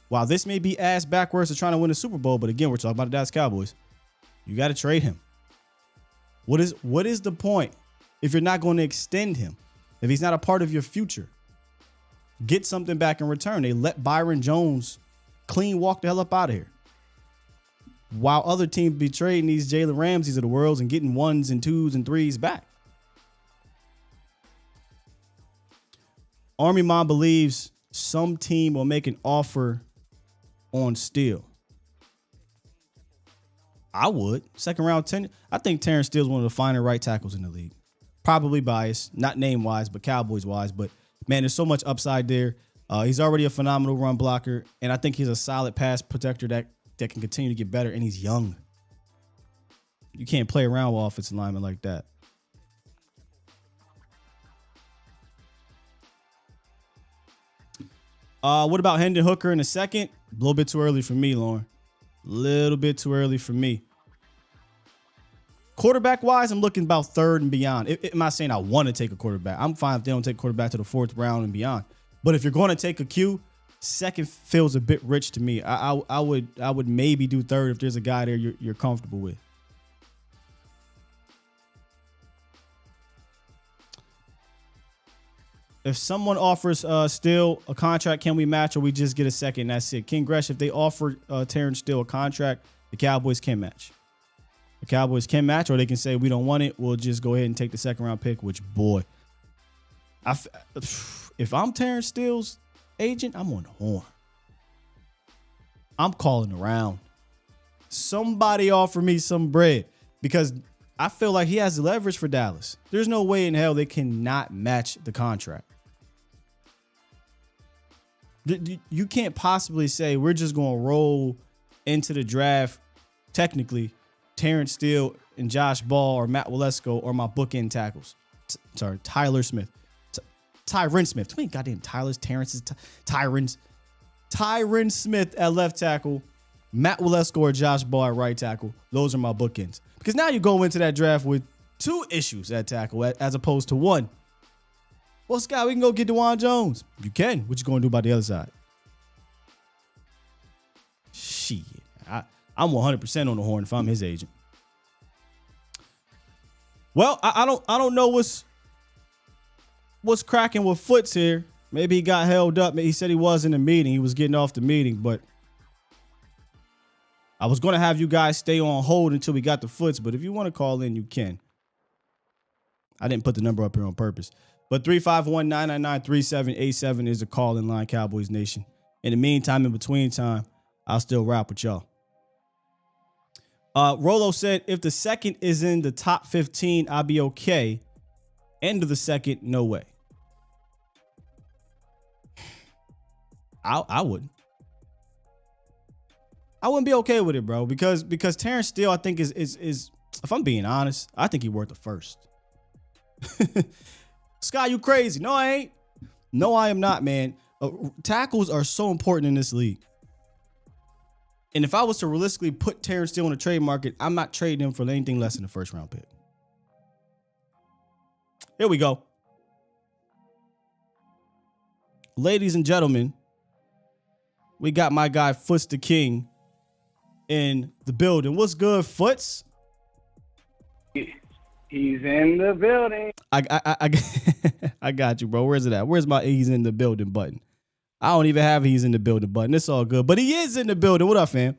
while this may be ass backwards to trying to win a Super Bowl, but again, we're talking about the Dallas Cowboys, you got to trade him. What is the point if you're not going to extend him? If he's not a part of your future, get something back in return. They let Byron Jones clean walk the hell up out of here. While other teams be trading these Jalen Ramseys of the world and getting 1s and 2s and 3s back. Army Mom believes some team will make an offer on Steele. I would. Second round 10. I think Terrence Steele is one of the finer right tackles in the league. Probably biased, not name wise, but Cowboys wise. But man, there's so much upside there. He's already a phenomenal run blocker, and I think he's a solid pass protector that can continue to get better. And he's young. You can't play around with offensive linemen like that. What about Hendon Hooker in a second? A little bit too early for me, Lauren. Little bit too early for me. Quarterback-wise, I'm looking about third and beyond. I'm not saying I want to take a quarterback. I'm fine if they don't take a quarterback to the 4th round and beyond. But if you're going to take a Q, second feels a bit rich to me. I would maybe do third if there's a guy there you're comfortable with. If someone offers Steele a contract, can we match or we just get a second? That's it. King Gresh, if they offer Terrence Steele a contract, the Cowboys can match. The Cowboys can match, or they can say we don't want it. We'll just go ahead and take the second round pick. Which, boy, if I'm Terrence Steele's agent, I'm on the horn. I'm calling around. Somebody offer me some bread because I feel like he has the leverage for Dallas. There's no way in hell they cannot match the contract. You can't possibly say we're just going to roll into the draft. Technically, Terrence Steele and Josh Ball or Matt Walesko or my bookend tackles. Tyler Smith. Tyron Smith. Too many goddamn Tylers, Terrence's, Tyrons. Tyron Smith at left tackle. Matt Walesko or Josh Ball at right tackle. Those are my bookends. Because now you go into that draft with 2 issues at tackle as opposed to 1. Well, Scott, we can go get DeJuan Jones. You can. What you going to do about the other side? Shit. I'm 100% on the horn if I'm his agent. Well, I don't know what's cracking with Foots here. Maybe he got held up. He said he was in a meeting. He was getting off the meeting, but I was going to have you guys stay on hold until we got the Foots, but if you want to call in, you can. I didn't put the number up here on purpose. But 351-999-3787 is the call-in line, Cowboys Nation. In the meantime, in between time, I'll still rap with y'all. Rolo said, if the second is in the top 15, I'll be okay. End of the second, no way. I wouldn't. I wouldn't be okay with it, bro, because Terrence Steele, I think, is if I'm being honest, I think he's worth the first. Sky, you crazy? No, I ain't. No, I am not, man. Tackles are so important in this league. And if I was to realistically put Terrence Steele on the trade market, I'm not trading him for anything less than a first round pick. Here we go. Ladies and gentlemen, we got my guy Foots the King in the building. What's good, Foots? He's in the building. I got you, bro. Where's it at? Where's my he's in the building button? I don't even have he's in the building button. It's all good. But he is in the building. What up, fam?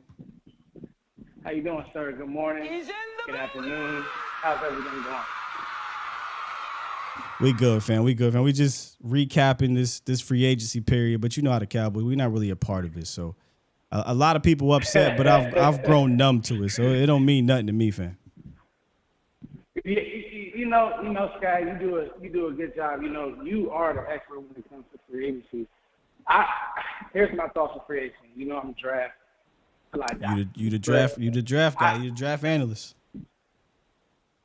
How you doing, sir? Good morning. Good afternoon. How's everything going? We good, fam. We good, fam. We just recapping this free agency period. But you know how the Cowboys, we're not really a part of it. So a lot of people upset, but I've grown numb to it. So it don't mean nothing to me, fam. You know, Sky, you do a good job. You know, you are the expert when it comes to free agency. Here's my thoughts on free agency. You know, I'm a draft. You the draft guy. You the draft analyst.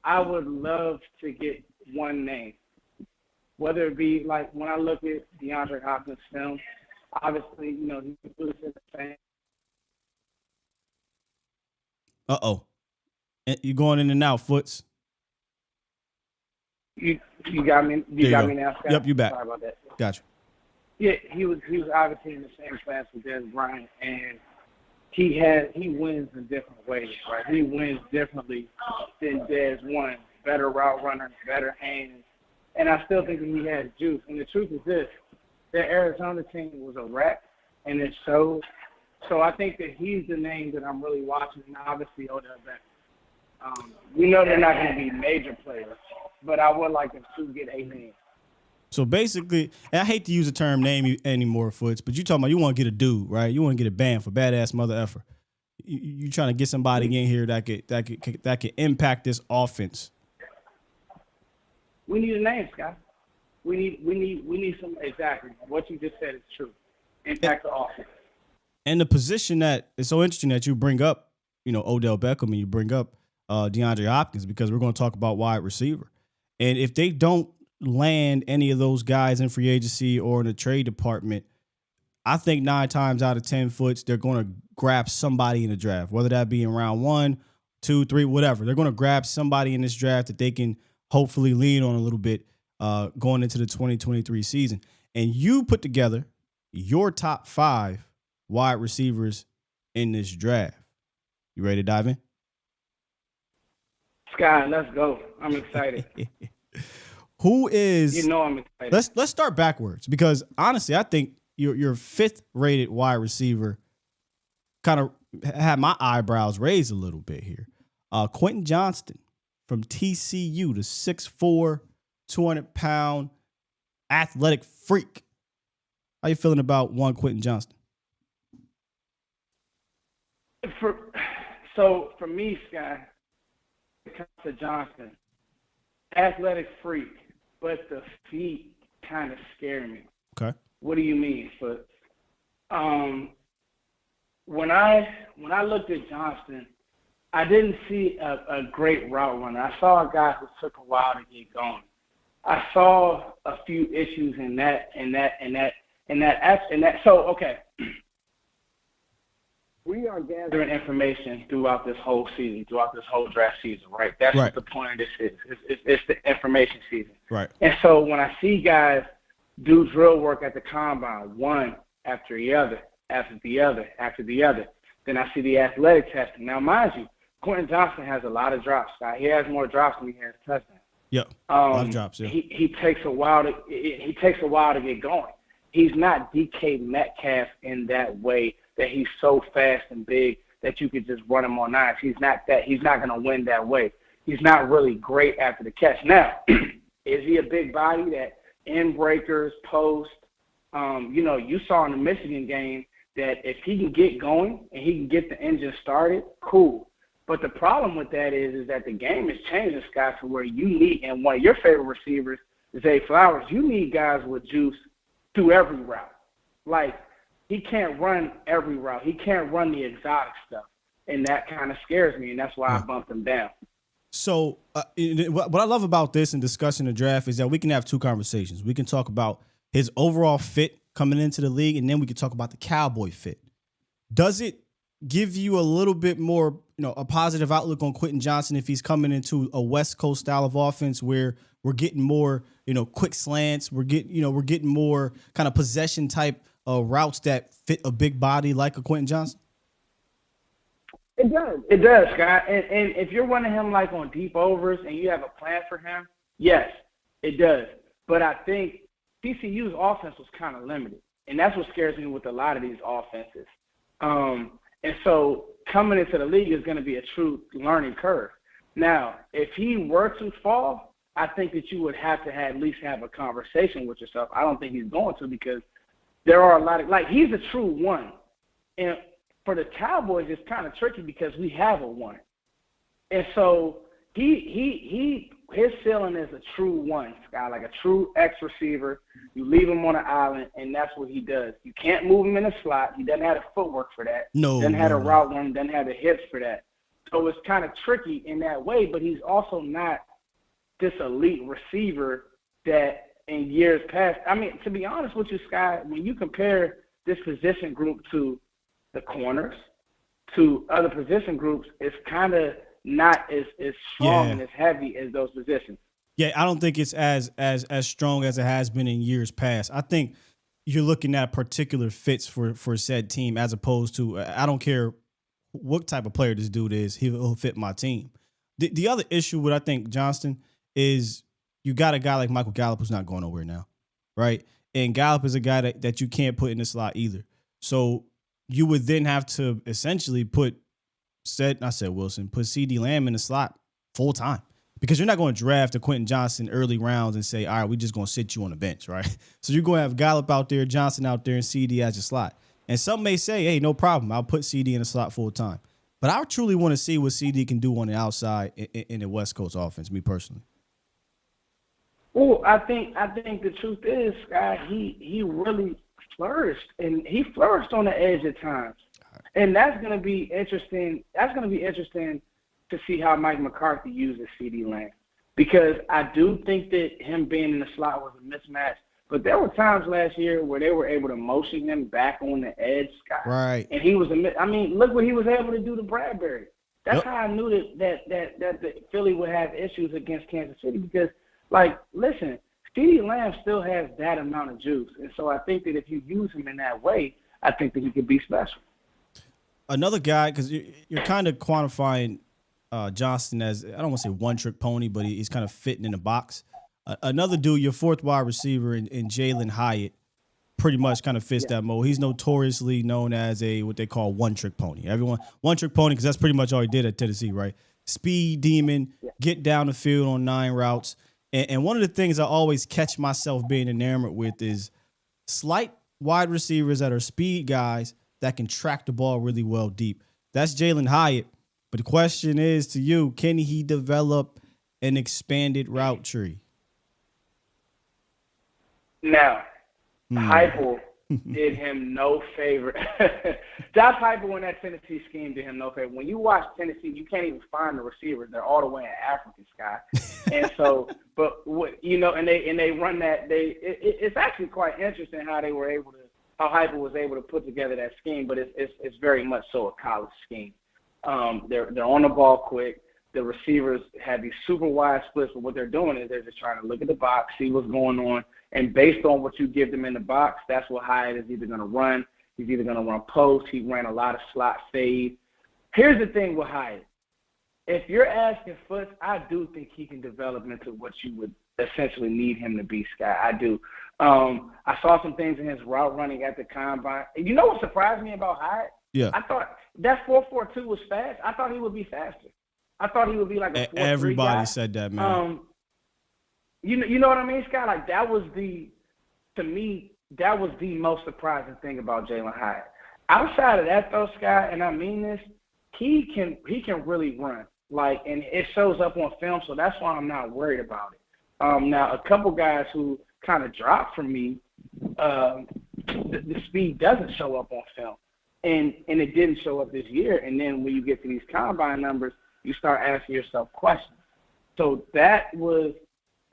I would love to get one name, whether it be like when I look at DeAndre Hopkins' film. Obviously, you know, he's really the same. You going in and out, Foots. You got me. You got me now, Scott? Yep, you back. Sorry about that. Gotcha. Yeah, he was obviously in the same class with Des Bryant, and he wins in different ways, right? He wins differently than Des won. Better route runner, better hands, and I still think he has juice. And the truth is this: the Arizona team was a wreck, and it showed. So I think that he's the name that I'm really watching, and obviously Odell Beckham. We know they're not going to be major players, but I would like them to get a name. So basically, and I hate to use the term name anymore, Foots, but you talking about you want to get a dude, right? You want to get a band for badass mother effer. You trying to get somebody in here that could impact this offense. We need a name, Scott. We need some exactly what you just said is true. Impact the offense. And the position that it's so interesting that you bring up, you know, Odell Beckham and you bring up DeAndre Hopkins, because we're going to talk about wide receiver. And if they don't land any of those guys in free agency or in the trade department, I think 9 times out of 10, Foots, they're going to grab somebody in the draft, whether that be in round 1, 2, 3, whatever. They're going to grab somebody in this draft that they can hopefully lean on a little bit going into the 2023 season. And you put together your top 5 wide receivers in this draft. You ready to dive in? Sky, let's go. I'm excited. Who is? You know I'm excited. Let's start backwards, because honestly, I think your 5th rated wide receiver kind of had my eyebrows raised a little bit here. Quentin Johnston from TCU, the 6'4", 200-pound athletic freak. How you feeling about one Quentin Johnston? For me, Sky, it comes to Johnston, athletic freak, but the feet kind of scare me. Okay. What do you mean? But when I looked at Johnston, I didn't see a great route runner. I saw a guy who took a while to get going. I saw a few issues in that. So, okay. We are gathering information throughout this whole season, throughout this whole draft season, right? That's what the point of this is. It's the information season. Right. And so when I see guys do drill work at the combine, one after the other, after the other, after the other, then I see the athletic testing. Now, mind you, Quentin Johnston has a lot of drops. He has more drops than he has touchdowns. Yeah, a lot of drops. Yeah. He takes a while to get going. He's not DK Metcalf in that way that he's so fast and big that you could just run him on nines. He's not that. He's not going to win that way. He's not really great after the catch. Now, is he a big body that in breakers, post? You saw in the Michigan game that if he can get going and he can get the engine started, cool. But the problem with that is that the game is changing, Scott, to where you need, and one of your favorite receivers, Zay Flowers, you need guys with juice through every route. Like, he can't run every route. He can't run the exotic stuff. And that kind of scares me, and that's why I bumped him down. So what I love about this and discussing the draft is that we can have two conversations. We can talk about his overall fit coming into the league, and then we can talk about the Cowboy fit. Does it give you a little bit more, a positive outlook on Quentin Johnston if he's coming into a West Coast style of offense where we're getting more, quick slants, we're getting more kind of possession type routes that fit a big body like a Quentin Johnston? It does, Scott. And if you're running him like on deep overs and you have a plan for him, yes, it does. But I think TCU's offense was kind of limited, and that's what scares me with a lot of these offenses. And so coming into the league is going to be a true learning curve. Now, if he were to fall, I think that you would have to at least have a conversation with yourself. I don't think he's going to, because there are a lot of – he's a true one. And for the Cowboys, it's kind of tricky because we have a one. And so his ceiling is a true one, Scott, like a true X receiver. You leave him on an island, and that's what he does. You can't move him in a slot. He doesn't have the footwork for that. Doesn't have the route run. Doesn't have the hips for that. So it's kind of tricky in that way, but he's also not this elite receiver that in years past. I mean, to be honest with you, Scott, when you compare this position group to the corners, to other position groups, it's kind of not as strong and as heavy as those positions. Yeah, I don't think it's as strong as it has been in years past. I think you're looking at particular fits for said team as opposed to, I don't care what type of player this dude is, he'll fit my team. The other issue with, I think, Johnston is you got a guy like Michael Gallup who's not going nowhere now, right? And Gallup is a guy that you can't put in the slot either. So you would then have to essentially put CD Lamb in the slot full time, because you're not going to draft a Quentin Johnston early rounds and say, all right, we're just going to sit you on the bench, right? So you're going to have Gallup out there, Johnston out there, and CD as your slot. And some may say, hey, no problem, I'll put CD in the slot full time. But I truly want to see what CD can do on the outside in the West Coast offense, me personally. Well, I think the truth is, Scott, he really flourished, and he flourished on the edge at times. And that's going to be interesting. That's going to be interesting to see how Mike McCarthy uses CD Lamb, because I do think that him being in the slot was a mismatch. But there were times last year where they were able to motion him back on the edge, Scott. Right. And he was look what he was able to do to Bradbury. That's how I knew that the Philly would have issues against Kansas City, because, listen, CD Lamb still has that amount of juice. And so I think that if you use him in that way, I think that he could be special. Another guy, because you're kind of quantifying Johnston as, I don't want to say one-trick pony, but he's kind of fitting in the box. Another dude, your fourth wide receiver in Jalen Hyatt, pretty much kind of fits that mold. He's notoriously known as what they call one-trick pony. Everyone, one-trick pony, because that's pretty much all he did at Tennessee, right? speed demon, get down the field on 9 routes. And one of the things I always catch myself being enamored with is slight wide receivers that are speed guys that can track the ball really well deep. That's Jalen Hyatt. But the question is to you, can he develop an expanded route tree? Now, Heupel did him no favor. Josh Heupel in that Tennessee scheme did him no favor. When you watch Tennessee, you can't even find the receivers. They're all the way in Africa, Sky. And so, but what, you know, and they run that. It's actually quite interesting how Heupel was able to put together that scheme. But it's very much so a college scheme. They're on the ball quick. The receivers have these super wide splits, but what they're doing is they're just trying to look at the box, see what's going on, and based on what you give them in the box, that's what Hyatt is either going to run. He's either going to run post. He ran a lot of slot fade. Here's the thing with Hyatt. If you're asking Foots, I do think he can develop into what you would essentially need him to be, Sky. I do. I saw some things in his route running at the combine. You know what surprised me about Hyatt? Yeah. I thought that 4.42 was fast. I thought he would be faster. I thought he would be like a 4.3 guy. Everybody said that, man. You know what I mean, Scott? Like to me, that was the most surprising thing about Jalen Hyatt. Outside of that, though, Scott, and I mean this, he can really run. Like, and it shows up on film, so that's why I'm not worried about it. Now, a couple guys who kind of dropped from me, the speed doesn't show up on film, and it didn't show up this year. And then when you get to these combine numbers, you start asking yourself questions. So that was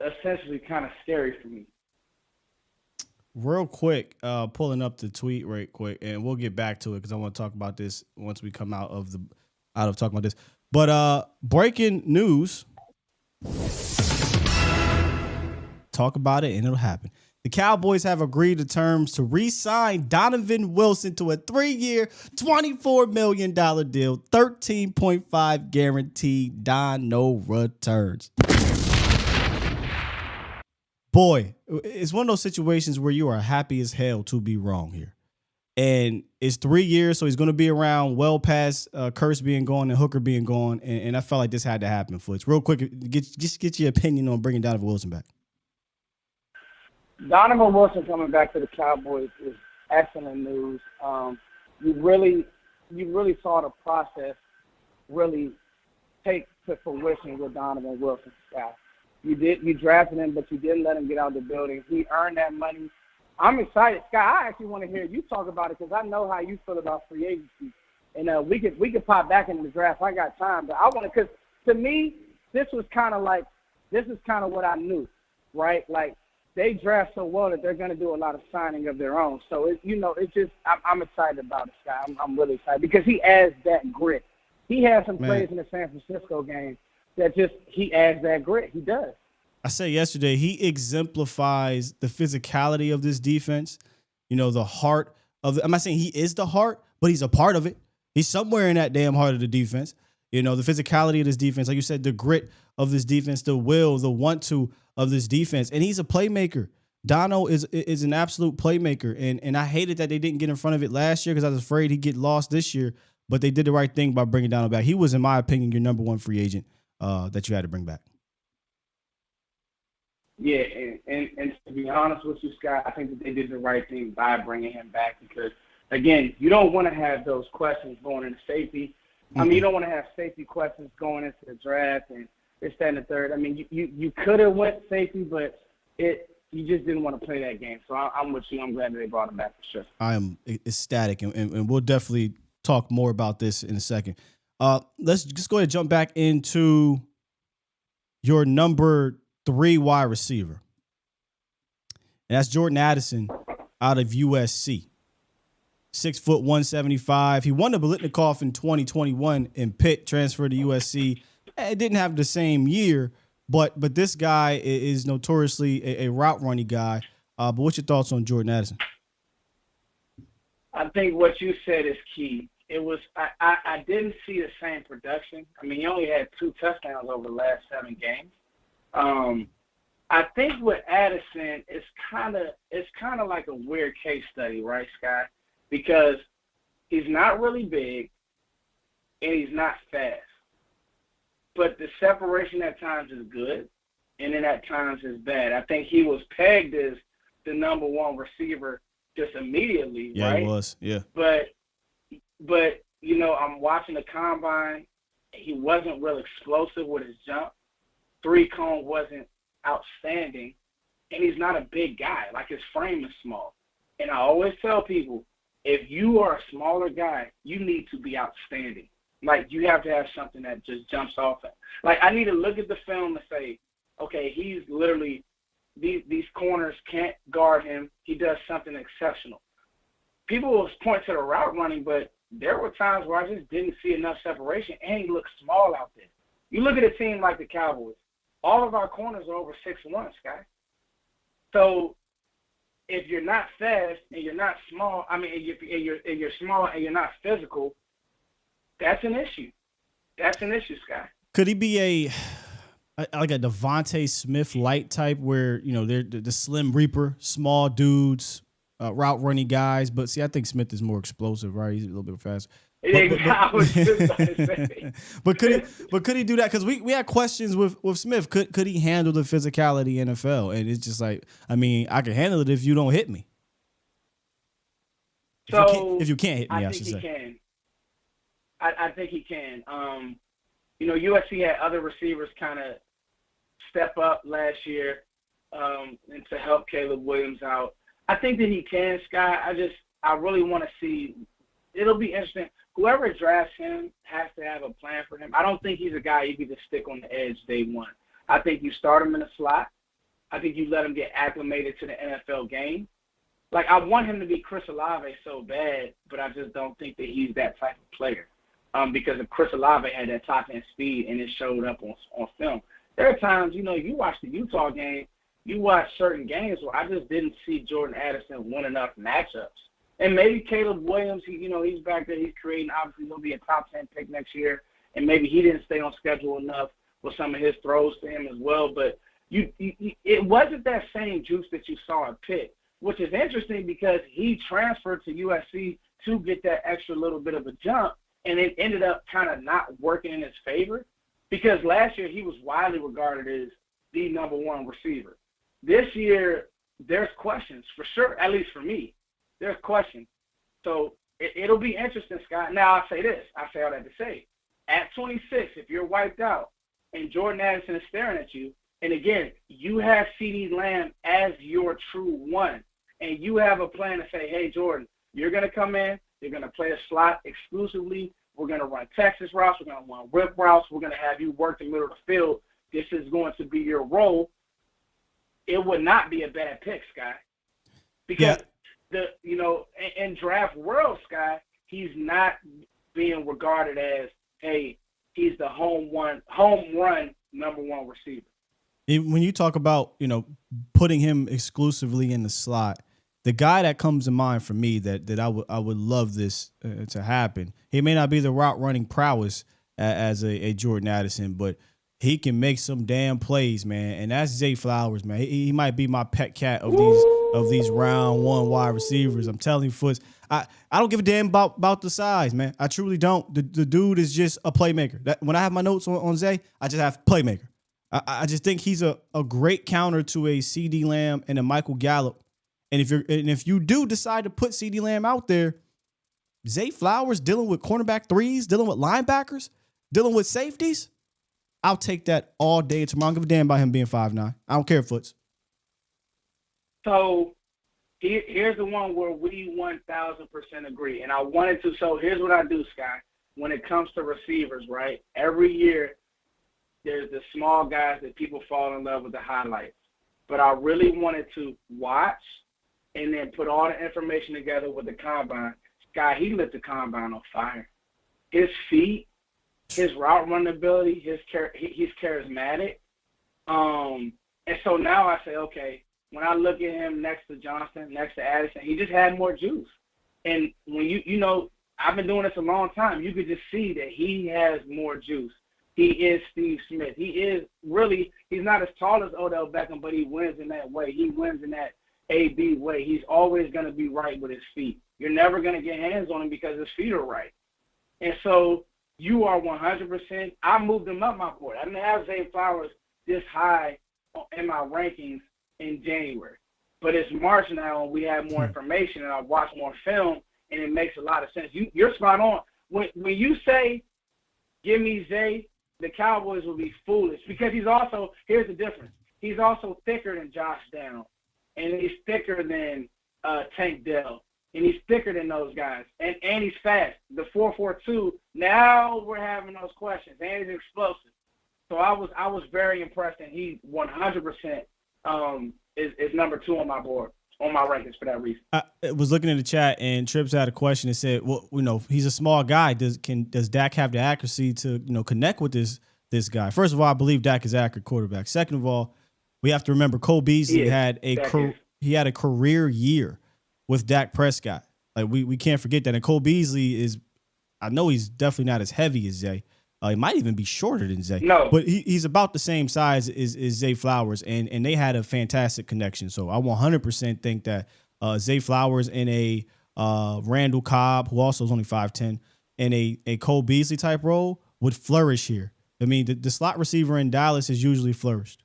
essentially kind of scary for me. Real quick, pulling up the tweet right quick, and we'll get back to it because I want to talk about this once we come out of talking about this. But breaking news, talk about it and it'll happen. The Cowboys have agreed to terms to re-sign Donovan Wilson to a 3-year, $24 million deal, 13.5 guaranteed, Don no returns. Boy, it's one of those situations where you are happy as hell to be wrong here. And it's 3 years, so he's going to be around well past Curse being gone and Hooker being gone. And I felt like this had to happen, Foots. Real quick, just get your opinion on bringing Donovan Wilson back. Donovan Wilson coming back to the Cowboys is excellent news. You really saw the process really take to fruition with Donovan Wilson, Scott. You drafted him, but you didn't let him get out of the building. He earned that money. I'm excited, Scott. I actually want to hear you talk about it because I know how you feel about free agency, and we could pop back into the draft. I got time, but I want to, because to me, this is kind of what I knew, right? Like, they draft so well that they're going to do a lot of signing of their own. So, I'm excited about it, Scott. I'm really excited because he adds that grit. He has some plays in the San Francisco game that he adds that grit. He does. I said yesterday, he exemplifies the physicality of this defense. You know, the heart of I'm not saying he is the heart, but he's a part of it. He's somewhere in that damn heart of the defense. You know, the physicality of this defense, like you said, the grit of this defense, the will, the want-to of this defense. And he's a playmaker. Dono is an absolute playmaker. And I hated that they didn't get in front of it last year because I was afraid he'd get lost this year. But they did the right thing by bringing Dono back. He was, in my opinion, your number one free agent that you had to bring back. Yeah, and to be honest with you, Scott, I think that they did the right thing by bringing him back because, again, you don't want to have those questions going into safety. I mean, you don't want to have safety questions going into the draft and this, that, and the third. I mean, you could have went safety, but you just didn't want to play that game. So I'm with you. I'm glad that they brought him back for sure. I am ecstatic, and we'll definitely talk more about this in a second. Let's just go ahead and jump back into your number 3 wide receiver. And that's Jordan Addison out of USC. 6', 175. He won the Biletnikoff in 2021 in Pitt, transferred to USC. It didn't have the same year, but this guy is notoriously a route running guy. But what's your thoughts on Jordan Addison? I think what you said is key. It was I didn't see the same production. I mean, he only had 2 touchdowns over the last 7 games. I think with Addison, it's kind of like a weird case study, right, Scott? Because he's not really big and he's not fast. but the separation at times is good, and then at times is bad. I think he was pegged as the number one receiver just immediately, yeah, right? He was, yeah. But I'm watching the combine. He wasn't real explosive with his jump. 3-cone wasn't outstanding, and he's not a big guy. Like, his frame is small. And I always tell people, if you are a smaller guy, you need to be outstanding. Like, you have to have something that just jumps off. Like, I need to look at the film and say, okay, he's literally these corners can't guard him. He does something exceptional. People will point to the route running, but there were times where I just didn't see enough separation, and he looked small out there. You look at a team like the Cowboys. All of our corners are over 6'1", Sky. So if you're not fast and you're not small, if you're small and you're not physical, that's an issue. That's an issue, Sky. Could he be like a Devontae Smith light type where, they're the slim reaper, small dudes, route running guys? But see, I think Smith is more explosive, right? He's a little bit faster. I was just about to say. But could he do that? Because we had questions with Smith. Could he handle the physicality in NFL? And it's just like, I can handle it if you don't hit me. If you can't hit me, I should say. He can. I think he can. USC had other receivers kind of step up last year and to help Caleb Williams out. I think that he can, Sky. I really want to see. It'll be interesting. Whoever drafts him has to have a plan for him. I don't think he's a guy you can just stick on the edge day one. I think you start him in the slot. I think you let him get acclimated to the NFL game. Like, I want him to be Chris Olave so bad, but I just don't think that he's that type of player. Because if Chris Olave had that top end speed and it showed up on film. There are times, you watch the Utah game, you watch certain games where I just didn't see Jordan Addison win enough matchups. And maybe Caleb Williams, he's back there, he's creating, obviously he'll be a top 10 pick next year, and maybe he didn't stay on schedule enough with some of his throws to him as well. But it wasn't that same juice that you saw at Pitt, which is interesting because he transferred to USC to get that extra little bit of a jump, and it ended up kind of not working in his favor because last year he was widely regarded as the number one receiver. This year, there's questions for sure, at least for me. There's questions. So it'll be interesting, Scott. Now, I'll say this. I say all that to say, at 26, if you're wiped out and Jordan Addison is staring at you, and again, you have CeeDee Lamb as your true one, and you have a plan to say, hey, Jordan, you're going to come in, you're going to play a slot exclusively, we're going to run Texas routes, we're going to run whip routes, we're going to have you work the middle of the field, this is going to be your role, it would not be a bad pick, Sky. Because in draft world, Sky, he's not being regarded as, hey, he's the home run number one receiver. When you talk about, putting him exclusively in the slot, the guy that comes to mind for me that I would love this to happen, he may not be the route running prowess as a Jordan Addison, but he can make some damn plays, man. And that's Zay Flowers, man. He might be my pet cat of these round one wide receivers. I'm telling you, Foots, I don't give a damn about the size, man. I truly don't. The dude is just a playmaker. When I have my notes on Zay, I just have playmaker. I just think he's a great counter to a CeeDee Lamb and a Michael Gallup. And if you do decide to put CeeDee Lamb out there, Zay Flowers dealing with cornerback threes, dealing with linebackers, dealing with safeties, I'll take that all day tomorrow. I don't give a damn about him being 5'9". I don't care, Foots. So here's the one where we 1,000% agree. And I wanted to. So here's what I do, Sky. When it comes to receivers, right? Every year there's the small guys that people fall in love with the highlights. But I really wanted to watch and then put all the information together with the combine. Sky, he lit the combine on fire. His feet, his route running ability, he's charismatic. And so now I say, okay, when I look at him next to Johnson, next to Addison, he just had more juice. And when I've been doing this a long time, you could just see that he has more juice. He is Steve Smith. He's not as tall as Odell Beckham, but he wins in that way. He wins in that A-B way. He's always going to be right with his feet. You're never going to get hands on him because his feet are right. And so You are 100%. I moved him up my board. I didn't have Zay Flowers this high in my rankings in January. But it's March now, and we have more information, and I've watched more film, and it makes a lot of sense. You're spot on. When you say, give me Zay, the Cowboys will be foolish because he's also – here's the difference. He's also thicker than Josh Down, and he's thicker than Tank Dell, and he's thicker than those guys, and he's fast. The 4.42, now we're having those questions, and he's explosive. So I was very impressed, and he 100% is number 2 on my board, on my rankings for that reason. I was looking in the chat, and Trips had a question that said, well, he's a small guy. Does Dak have the accuracy to, connect with this guy? First of all, I believe Dak is an accurate quarterback. Second of all, we have to remember Cole Beasley had a career year with Dak Prescott. Like we can't forget that. And Cole Beasley is, I know he's definitely not as heavy as Zay. He might even be shorter than Zay. No. But he's about the same size as Zay Flowers, and they had a fantastic connection. So I 100% think that Zay Flowers in a Randall Cobb, who also is only 5'10", in a Cole Beasley type role would flourish here. I mean, the slot receiver in Dallas has usually flourished.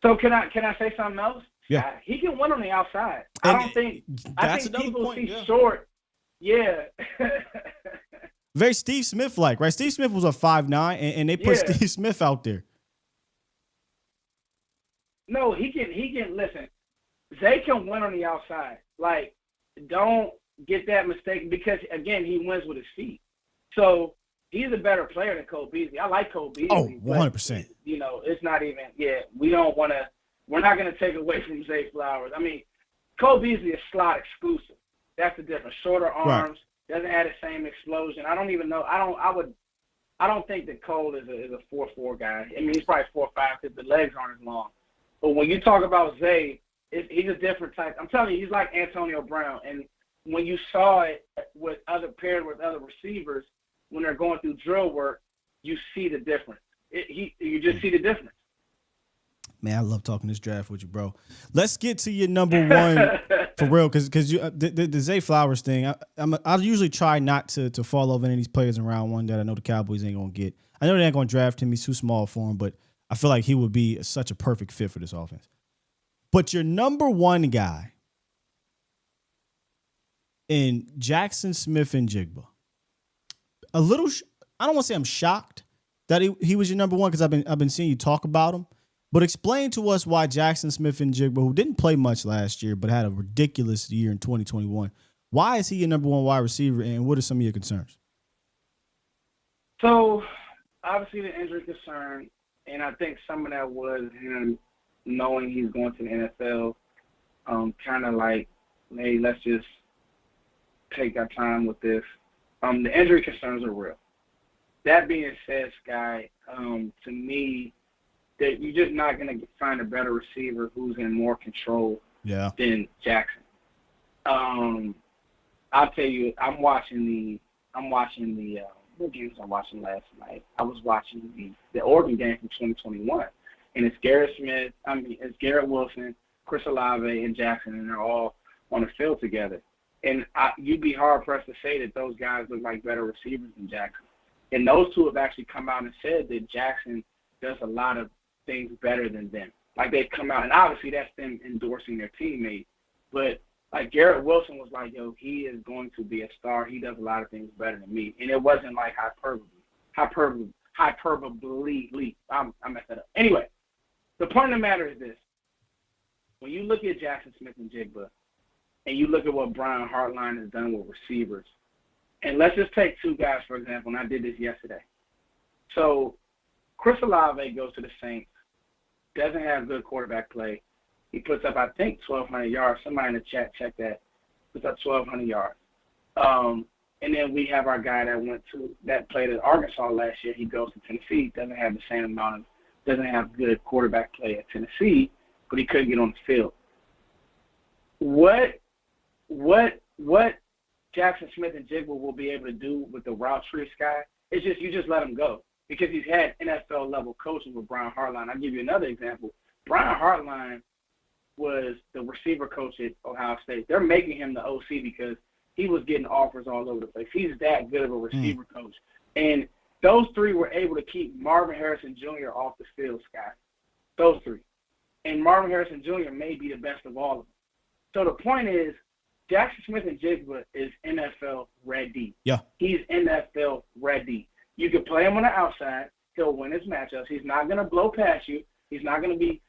So can I say something else? Yeah. He can win on the outside. And I think people point, see short. Yeah. Very Steve Smith-like, right? Steve Smith was a 5'9", and they put Steve Smith out there. No, he can listen. Zay can win on the outside. Like, don't get that mistaken because, again, he wins with his feet. So he's a better player than Cole Beasley. I like Cole Beasley. Oh, 100%. But, it's not even, we're not going to take away from Zay Flowers. I mean, Cole Beasley is slot exclusive. That's the difference. Shorter arms, doesn't have the same explosion. I don't even know. I don't think that Cole is a 4.4 guy. I mean, he's probably 4.5 because the legs aren't as long. But when you talk about Zay, he's a different type. I'm telling you, he's like Antonio Brown. And when you saw it paired with other receivers, when they're going through drill work, you see the difference. You just see the difference. Man, I love talking this draft with you, bro. Let's get to your number one for real, because the Zay Flowers thing. I usually try not to fall over any of these players in round one that I know the Cowboys ain't gonna get. I know they ain't gonna draft him; he's too small for him. But I feel like he would be such a perfect fit for this offense. But your number one guy in Jackson Smith-Njigba, a little. I don't want to say I'm shocked that he was your number one because I've been seeing you talk about him. But explain to us why Jackson Smith-Njigba, who didn't play much last year but had a ridiculous year in 2021, why is he your number one wide receiver, and what are some of your concerns? So, obviously the injury concern, and I think some of that was him knowing he's going to the NFL, kind of like, hey, let's just take our time with this. The injury concerns are real. That being said, Sky, to me, that you're just not going to find a better receiver who's in more control than Jackson. I'll tell you, I'm watching the what games I watching last night? I was watching the Oregon game from 2021, and it's it's Garrett Wilson, Chris Olave, and Jackson, and they're all on the field together. And you'd be hard pressed to say that those guys look like better receivers than Jackson. And those two have actually come out and said that Jackson does a lot of things better than them. Like, they've come out, and obviously that's them endorsing their teammate. But, like, Garrett Wilson was like, yo, he is going to be a star. He does a lot of things better than me. And it wasn't like hyperbole. I messed that up. Anyway, the point of the matter is this. When you look at Jackson Smith-Njigba and you look at what Brian Hartline has done with receivers, and let's just take two guys, for example, and I did this yesterday. So Chris Olave goes to the Saints, doesn't have good quarterback play. He puts up, I think, 1,200 yards. Somebody in the chat, check that. Puts up 1,200 yards. And then we have our guy that played at Arkansas last year. He goes to Tennessee, doesn't have good quarterback play at Tennessee, but he couldn't get on the field. What Jackson Smith-Njigba will be able to do with the route tree, Sky, it's just you just let him go because he's had NFL-level coaching with Brian Hartline. I'll give you another example. Brian Hartline was the receiver coach at Ohio State. They're making him the OC because he was getting offers all over the place. He's that good of a receiver coach. And those three were able to keep Marvin Harrison Jr. off the field, Scott. Those three. And Marvin Harrison Jr. may be the best of all of them. So the point is, Jackson Smith-Njigba is NFL ready. Yeah. He's NFL ready. You can play him on the outside. He'll win his matchups. He's not going to blow past you. He's not going to be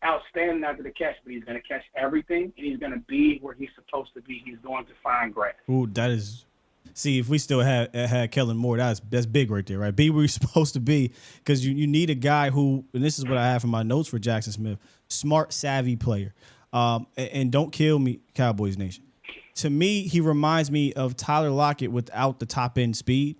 outstanding after the catch, but he's going to catch everything, and he's going to be where he's supposed to be. He's going to find grass. Ooh, that is – see, if we still had Kellen Moore, that's big right there, right? Be where you're supposed to be, because you need a guy who – and this is what I have in my notes for Jackson Smith, smart, savvy player. And don't kill me, Cowboys Nation. To me, he reminds me of Tyler Lockett without the top-end speed.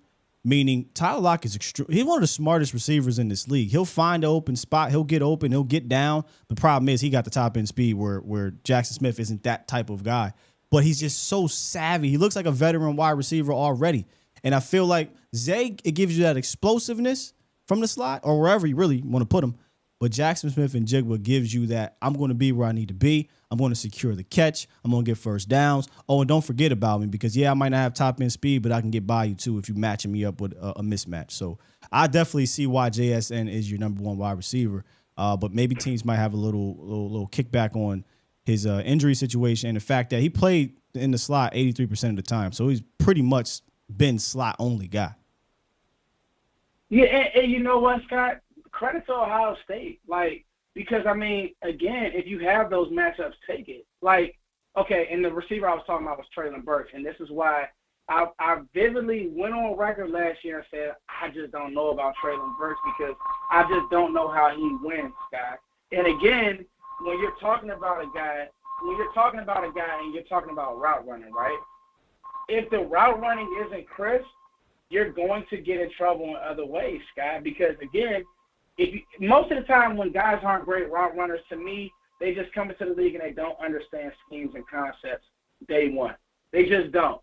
Meaning Tyler Lockett is he's one of the smartest receivers in this league. He'll find an open spot. He'll get open. He'll get down. The problem is he got the top end speed where Jackson Smith isn't that type of guy. But he's just so savvy. He looks like a veteran wide receiver already. And I feel like Zay, it gives you that explosiveness from the slot or wherever you really want to put him. But Jackson Smith-Njigba gives you that I'm going to be where I need to be. I'm going to secure the catch. I'm going to get first downs. Oh, and don't forget about me because, I might not have top-end speed, but I can get by you too if you matching me up with a mismatch. So I definitely see why JSN is your number one wide receiver. But maybe teams might have a little kickback on his injury situation and the fact that he played in the slot 83% of the time. So he's pretty much been slot-only guy. Yeah, and you know what, Scott? Credit to Ohio State. Because, again, if you have those matchups, take it. Okay, and the receiver I was talking about was Traylon Burks, and this is why I vividly went on record last year and said, I just don't know about Traylon Burks because I just don't know how he wins, Scott. And, again, when you're talking about a guy and you're talking about route running, right? If the route running isn't crisp, you're going to get in trouble in other ways, Scott, because, again, most of the time when guys aren't great route runners, to me, they just come into the league and they don't understand schemes and concepts day one. They just don't.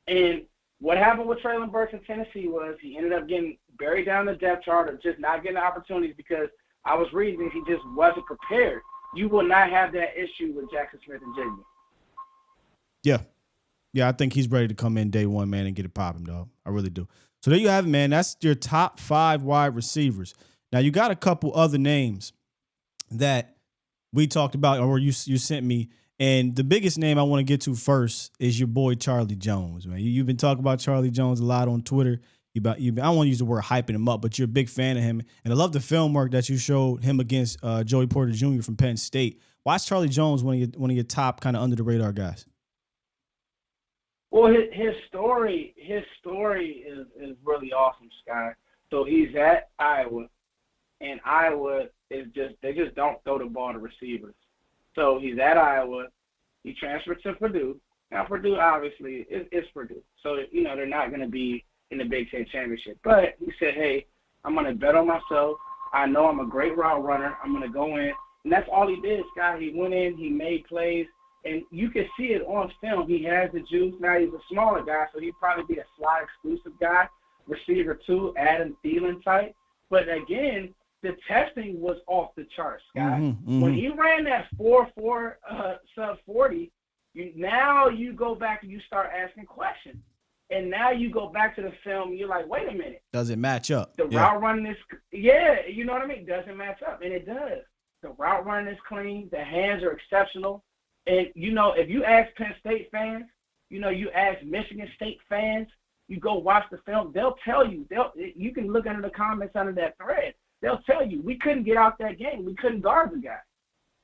And what happened with Traylon Burks in Tennessee was he ended up getting buried down the depth chart or just not getting opportunities because I was reading he just wasn't prepared. You will not have that issue with Jackson Smith-Njigba. Yeah, I think he's ready to come in day one, man, and get it popping, dog. I really do. So there you have it, man. That's your top 5 wide receivers. Now, you got a couple other names that we talked about or you sent me, and the biggest name I want to get to first is your boy Charlie Jones, man. You've been talking about Charlie Jones a lot on Twitter. I don't want to use the word hyping him up, but you're a big fan of him, and I love the film work that you showed him against Joey Porter Jr. from Penn State. Why is Charlie Jones one of your top kind of under-the-radar guys? Well, his story is really awesome, Scott. So he's at Iowa. And Iowa they just don't throw the ball to receivers. So he's at Iowa. He transferred to Purdue. Now Purdue obviously is Purdue. So, they're not going to be in the Big Ten championship. But he said, hey, I'm going to bet on myself. I know I'm a great route runner. I'm going to go in. And that's all he did, Scott. He went in. He made plays. And you can see it on film. He has the juice. Now he's a smaller guy, so he'd probably be a slot exclusive guy, receiver 2, Adam Thielen type. But, again, the testing was off the charts, Scott. When he ran that 4.4 sub 40, now you go back and you start asking questions. And now you go back to the film, you're like, wait a minute. Does it match up? The route running is, you know what I mean? Doesn't match up, and it does. The route running is clean. The hands are exceptional. And, if you ask Penn State fans, you ask Michigan State fans, you go watch the film, they'll tell you. You can look under the comments under that thread. They'll tell you, we couldn't get out that game. We couldn't guard the guy.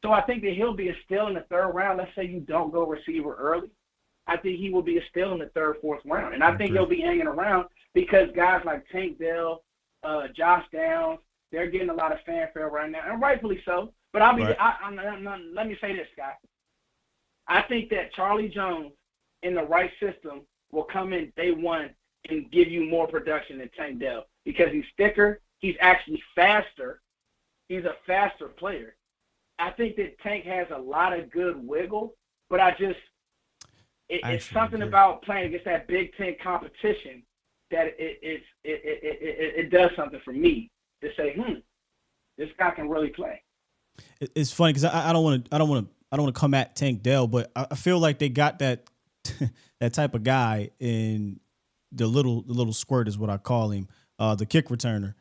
So I think that he'll be a steal in the 3rd round. Let's say you don't go receiver early. I think he will be a steal in the 3rd, 4th round. And I think he'll be hanging around because guys like Tank Dell, Josh Downs, they're getting a lot of fanfare right now, and rightfully so. But let me say this, Scott. I think that Charlie Jones in the right system will come in day one and give you more production than Tank Dell because he's thicker. He's actually faster. He's a faster player. I think that Tank has a lot of good wiggle, but it's something about playing against that Big Ten competition that it does something for me to say, this guy can really play. It's funny because I don't want to come at Tank Dell, but I feel like they got that that type of guy in the little squirt is what I call him, the kick returner.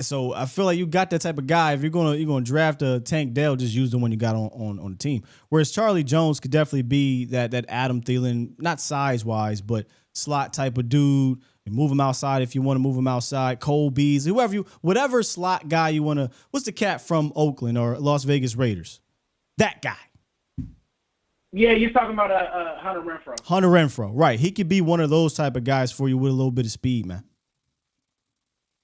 So I feel like you got that type of guy. If you're gonna draft a Tank Dell, just use the one you got on the team. Whereas Charlie Jones could definitely be that Adam Thielen, not size wise, but slot type of dude. And move him outside if you want to move him outside. Cole Beasley, whatever slot guy you want to. What's the cat from Oakland or Las Vegas Raiders? That guy. Yeah, you're talking about Hunter Renfrow. Hunter Renfrow, right? He could be one of those type of guys for you with a little bit of speed, man.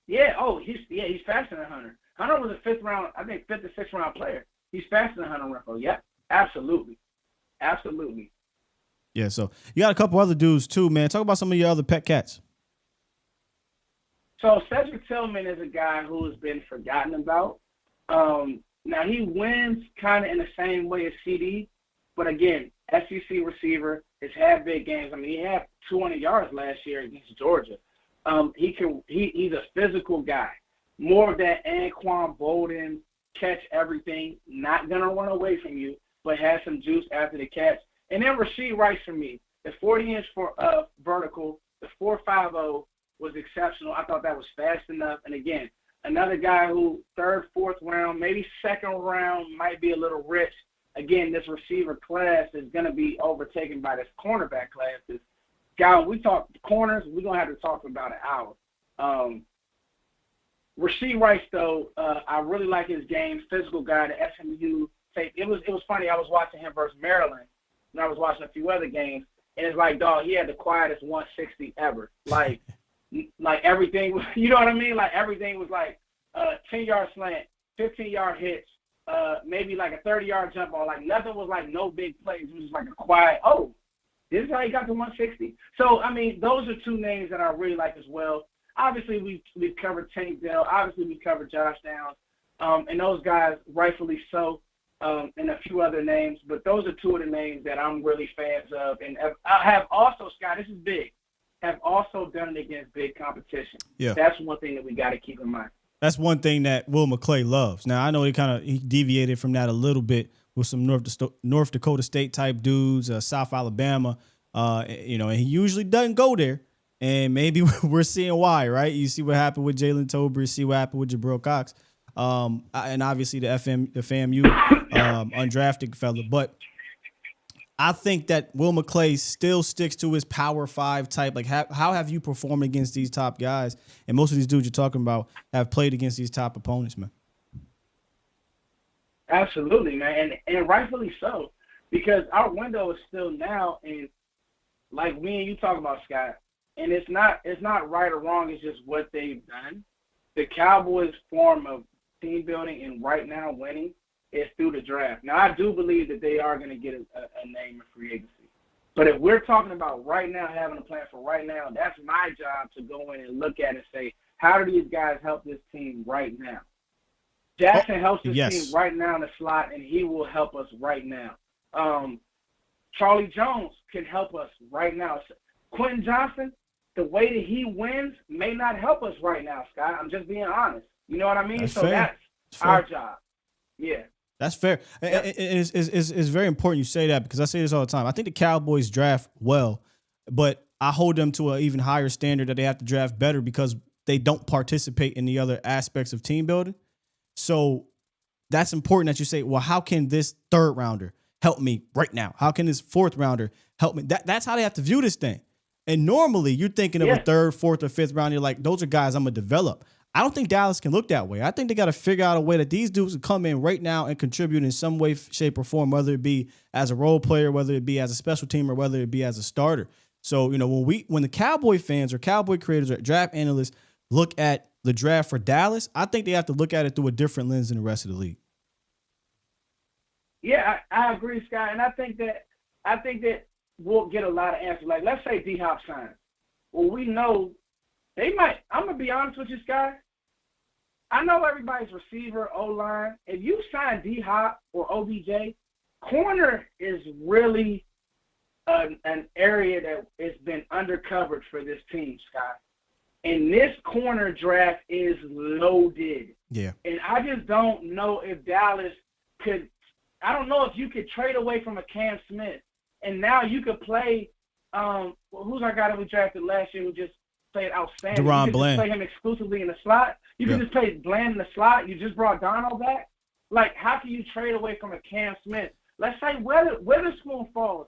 Yeah. Oh, he's faster than Hunter. Hunter was a fifth or sixth round player. He's faster than Hunter Renfrow. Yep, absolutely. Yeah. So you got a couple other dudes too, man. Talk about some of your other pet cats. So Cedric Tillman is a guy who has been forgotten about. Now he wins kind of in the same way as CD, but again, SEC receiver has had big games. I mean, he had 200 yards last year against Georgia. He's a physical guy. More of that Anquan Bolden, catch everything, not gonna run away from you, but has some juice after the catch. And then Rashee Rice for me, the 40-inch vertical, the 4.50 was exceptional. I thought that was fast enough. And again, another guy who third, fourth round, maybe second round might be a little rich. Again, this receiver class is going to be overtaken by this cornerback class. This guy, we talk corners, we're going to have to talk for about an hour. Rashee Rice, though, I really like his game. Physical guy, the SMU tape. It was funny. I was watching him versus Maryland, and I was watching a few other games, and it's like, dog, he had the quietest 160 ever. Like everything, you know what I mean? Like everything was like 10-yard slant, 15-yard hits, maybe like a 30-yard jump ball. Like nothing was like no big plays. It was just like a quiet, this is how he got to 160. So, I mean, those are two names that I really like as well. Obviously, we've covered Tank Dell. Obviously, we covered Josh Downs. And those guys, rightfully so, and a few other names. But those are two of the names that I'm really fans of. And I have also, Scott, this is big, have also done it against big competition. Yeah. That's one thing that we got to keep in mind. That's one thing that Will McClay loves. Now, I know he deviated from that a little bit with some North Dakota State type dudes, South Alabama, and he usually doesn't go there. And maybe we're seeing why, right? You see what happened with Jalen Tober, see what happened with Jabril Cox, and obviously the FAMU undrafted fella. But I think that Will McClay still sticks to his Power 5 type. Like, how have you performed against these top guys? And most of these dudes you're talking about have played against these top opponents, man. Absolutely, man, and rightfully so, because our window is still now, and like me and you talking about, Scott, and it's not right or wrong. It's just what they've done. The Cowboys' form of team building and right now winning is through the draft. Now, I do believe that they are going to get a name in free agency. But if we're talking about right now, having a plan for right now, that's my job to go in and look at it and say, how do these guys help this team right now? Jackson helps this team right now in the slot, and he will help us right now. Charlie Jones can help us right now. Quentin Johnson, the way that he wins may not help us right now, Scott. I'm just being honest. You know what I mean? That's our job. Yeah. That's fair. Yep. It's very important you say that, because I say this all the time. I think the Cowboys draft well, but I hold them to an even higher standard that they have to draft better because they don't participate in the other aspects of team building. So that's important that you say, well, how can this third rounder help me right now? How can this fourth rounder help me? That's how they have to view this thing. And normally you're thinking of a third, fourth, or fifth round. You're like, those are guys I'm going to develop. I don't think Dallas can look that way. I think they got to figure out a way that these dudes can come in right now and contribute in some way, shape, or form, whether it be as a role player, whether it be as a special team, or whether it be as a starter. So, when the Cowboy fans or Cowboy creators or draft analysts look at the draft for Dallas, I think they have to look at it through a different lens than the rest of the league. Yeah, I agree, Scott. And I think that we'll get a lot of answers. Like, let's say D-Hop signs. Well, we know they might. I'm going to be honest with you, Scott. I know everybody's receiver, O-line. If you sign D-Hop or OBJ, corner is really an area that has been undercovered for this team, Scott. And this corner draft is loaded. Yeah. And I just don't know if Dallas could – I don't know if you could trade away from a Cam Smith, and now you could play who's our guy that we drafted last year who just played outstanding? Deron You Bland. just play him exclusively in the slot. You can just play Bland in the slot. You just brought Dono back. Like, how can you trade away from a Cam Smith? Let's say Witherspoon falls.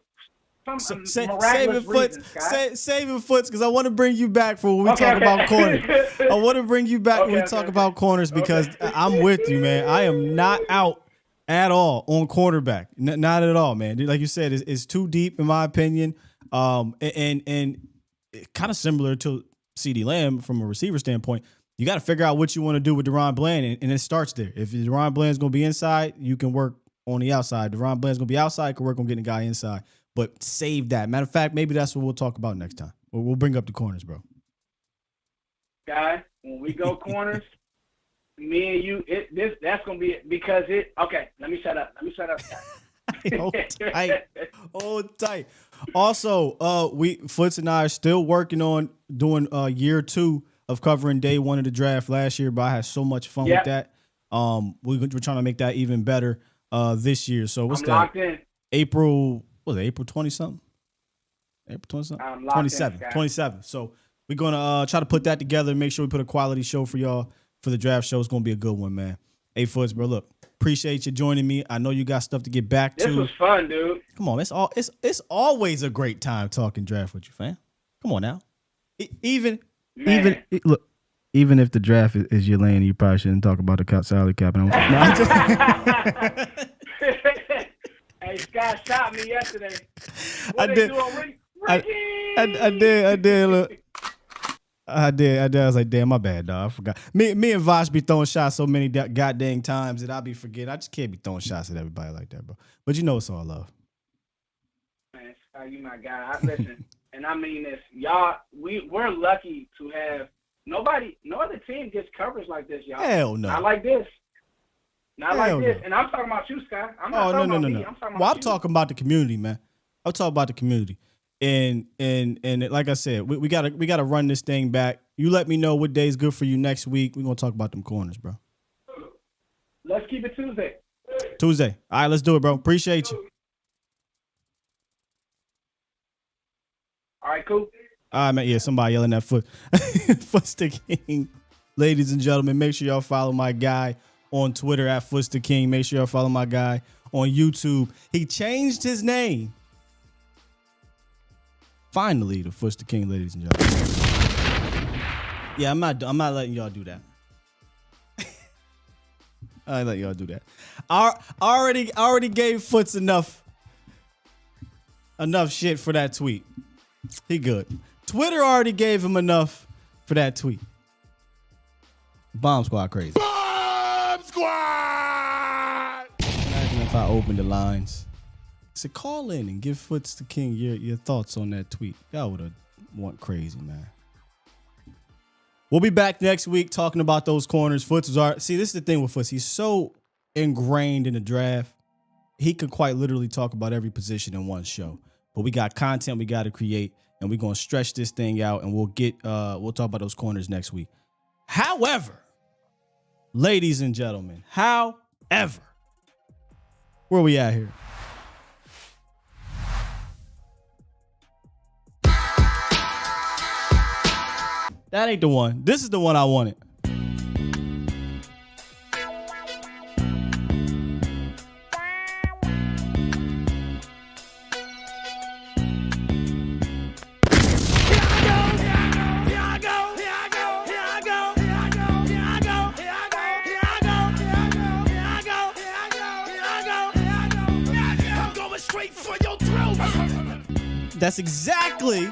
Saving Foots, because I want to bring you back for when we talk about corners. I want to bring you back when we talk about corners because I'm with you, man. I am not out at all on quarterback. Not at all, man. Like you said, it's too deep in my opinion. And kind of similar to CeeDee Lamb from a receiver standpoint. You got to figure out what you want to do with Deron Bland, and it starts there. If Deron Bland's going to be inside, you can work on the outside. Deron Bland's going to be outside, you can work on getting a guy inside. But save that. Matter of fact, maybe that's what we'll talk about next time. We'll bring up the corners, bro. Guy, when we go corners, me and you, that's gonna be it because it. Okay, let me shut up. Hold tight. Also, Foots and I are still working on doing year 2 of covering day 1 of the draft last year, but I had so much fun with that. We're trying to make that even better this year. So what's I'm that? locked in. April 20-something? April 20-something? I'm locked in, 27. So we're going to try to put that together and make sure we put a quality show for y'all for the draft show. It's going to be a good one, man. Hey, Foots, bro, look, appreciate you joining me. I know you got stuff to get back to. This was fun, dude. Come on, it's always a great time talking draft with you, fam. Come on now. Even if the draft is your lane, you probably shouldn't talk about the salary cap. Hey, Scott shot me yesterday. I did. Look. I did. I was like, damn, my bad, dog. I forgot. Me and Vosh be throwing shots so many goddamn times that I be forgetting. I just can't be throwing shots at everybody like that, bro. But you know it's all love. Man, Scott, you my guy. Listen, and I mean this. Y'all, we're lucky to have no other team gets coverage like this, y'all. Hell no. Not like this. Not like this. And I'm talking about you, Scott. I'm not talking about me. I'm talking about I'm talking about the community, man. I'm talking about the community. And like I said, we gotta run this thing back. You let me know what day is good for you next week. We're gonna talk about them corners, bro. Let's keep it Tuesday. Tuesday. All right, let's do it, bro. Appreciate you. All right, cool. All right, man. Yeah, somebody yelling that foot. Foots the King. Ladies and gentlemen, make sure y'all follow my guy on Twitter at Foots the King. Make sure y'all follow my guy on YouTube. He changed his name. Finally, the Foots the King, ladies and gentlemen. Yeah, I'm not letting y'all do that. I ain't letting y'all do that. I already gave Foots enough shit for that tweet. He good. Twitter already gave him enough for that tweet. Bomb Squad crazy. Bomb Squad! Imagine if I opened the lines. So call in and give Foots the King your thoughts on that tweet. Y'all would have went crazy, man. We'll be back next week talking about those corners. Foots is see, this is the thing with Foots. He's so ingrained in the draft. He could quite literally talk about every position in one show. But we got content we got to create, and we're gonna stretch this thing out, and we'll talk about those corners next week. However, ladies and gentlemen, where we at here? That ain't the one. This is the one I wanted. That's exactly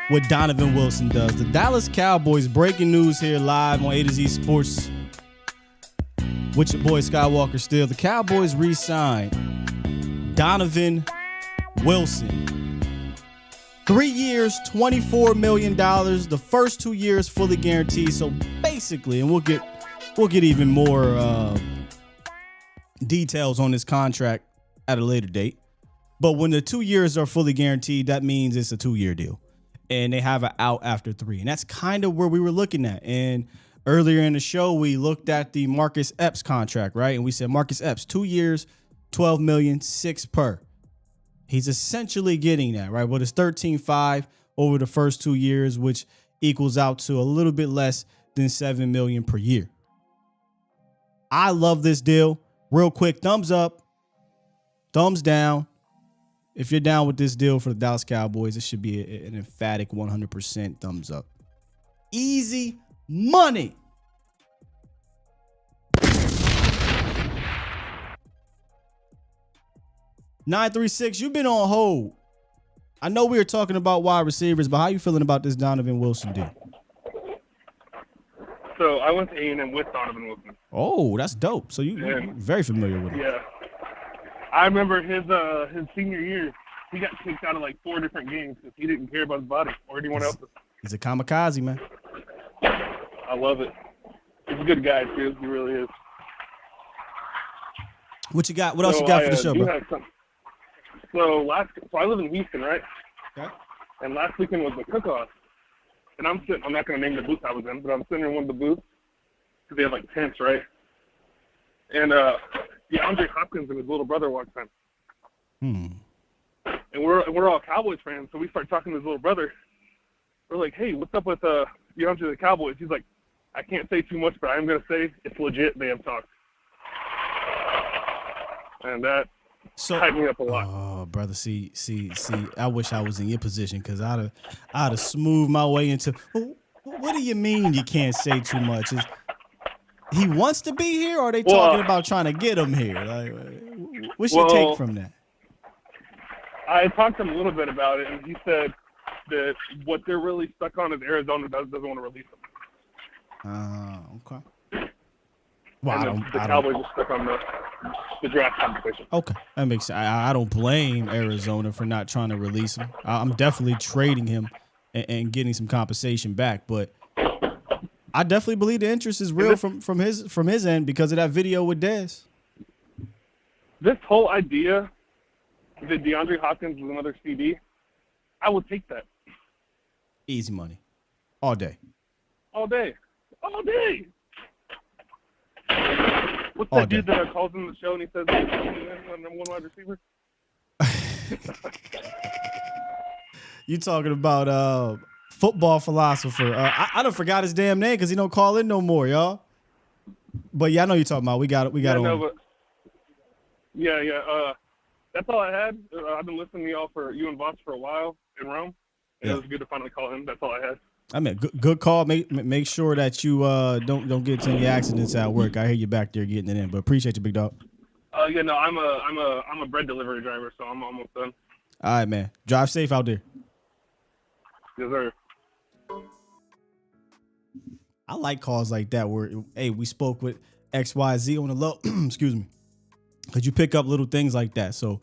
what Donovan Wilson does. The Dallas Cowboys, breaking news here live on A to Z Sports with your boy Skywalker Still. The Cowboys re-signed Donovan Wilson. 3 years, $24 million. The first 2 years fully guaranteed. So basically, and we'll get even more details on this contract at a later date. But when the 2 years are fully guaranteed, that means it's a 2-year deal. And they have an out after 3. And that's kind of where we were looking at. And earlier in the show, we looked at the Marcus Epps contract, right? And we said Marcus Epps, 2 years, $12 million, 6 per. He's essentially getting that, right? But it's 13.5 over the first 2 years, which equals out to a little bit less than $7 million per year. I love this deal. Real quick, thumbs up, thumbs down. If you're down with this deal for the Dallas Cowboys, it should be an emphatic 100% thumbs up. Easy money. $936, you've been on hold. I know we were talking about wide receivers, but how you feeling about this Donovan Wilson deal? So I went to A&M with Donovan Wilson. Oh, that's dope. So you're very familiar with him. Yeah. I remember his senior year, he got kicked out of like 4 different games because he didn't care about his body or anyone else's. He's a kamikaze, man. I love it. He's a good guy, too. He really is. What you got? What else you got for the show, bro? So I live in Houston, right? Okay. And last weekend was the cook-off. And I'm not going to name the booth I was in, but I'm sitting in one of the booths because they have like tents, right? And DeAndre Hopkins and his little brother walked in. And we're all Cowboys fans, so we start talking to his little brother. We're like, hey, what's up with DeAndre the Cowboys? He's like, I can't say too much, but I'm going to say it's legit. They have talked. And that hyped me up a lot. Oh, brother, see, I wish I was in your position because I'd have smoothed my way into. What do you mean you can't say too much? He wants to be here, or are they talking about trying to get him here? Like, what's your take from that? I talked to him a little bit about it, and he said that what they're really stuck on is Arizona doesn't want to release him. Okay. Well, the Cowboys are stuck on the draft conversation. Okay, that makes sense. I don't blame Arizona for not trying to release him. I'm definitely trading him and getting some compensation back, but I definitely believe the interest is real from his end because of that video with Dez. This whole idea that DeAndre Hopkins is another CD, I would take that. Easy money. All day. All day. What's that dude that calls in the show and he says he's the number one wide receiver? You talking about football philosopher. I done forgot his damn name because he don't call in no more, y'all. But yeah, I know you're talking about. We got on. That's all I had. I've been listening to you and Voss for a while in Rome. And it was good to finally call him. That's all I had. I mean, good call. Make sure that you don't get into any accidents at work. I hear you back there getting it in, but appreciate you, big dog. I'm a bread delivery driver, so I'm almost done. All right, man. Drive safe out there. Yes, sir. I like calls like that where, hey, we spoke with XYZ on the low. Excuse me. Because you pick up little things like that. So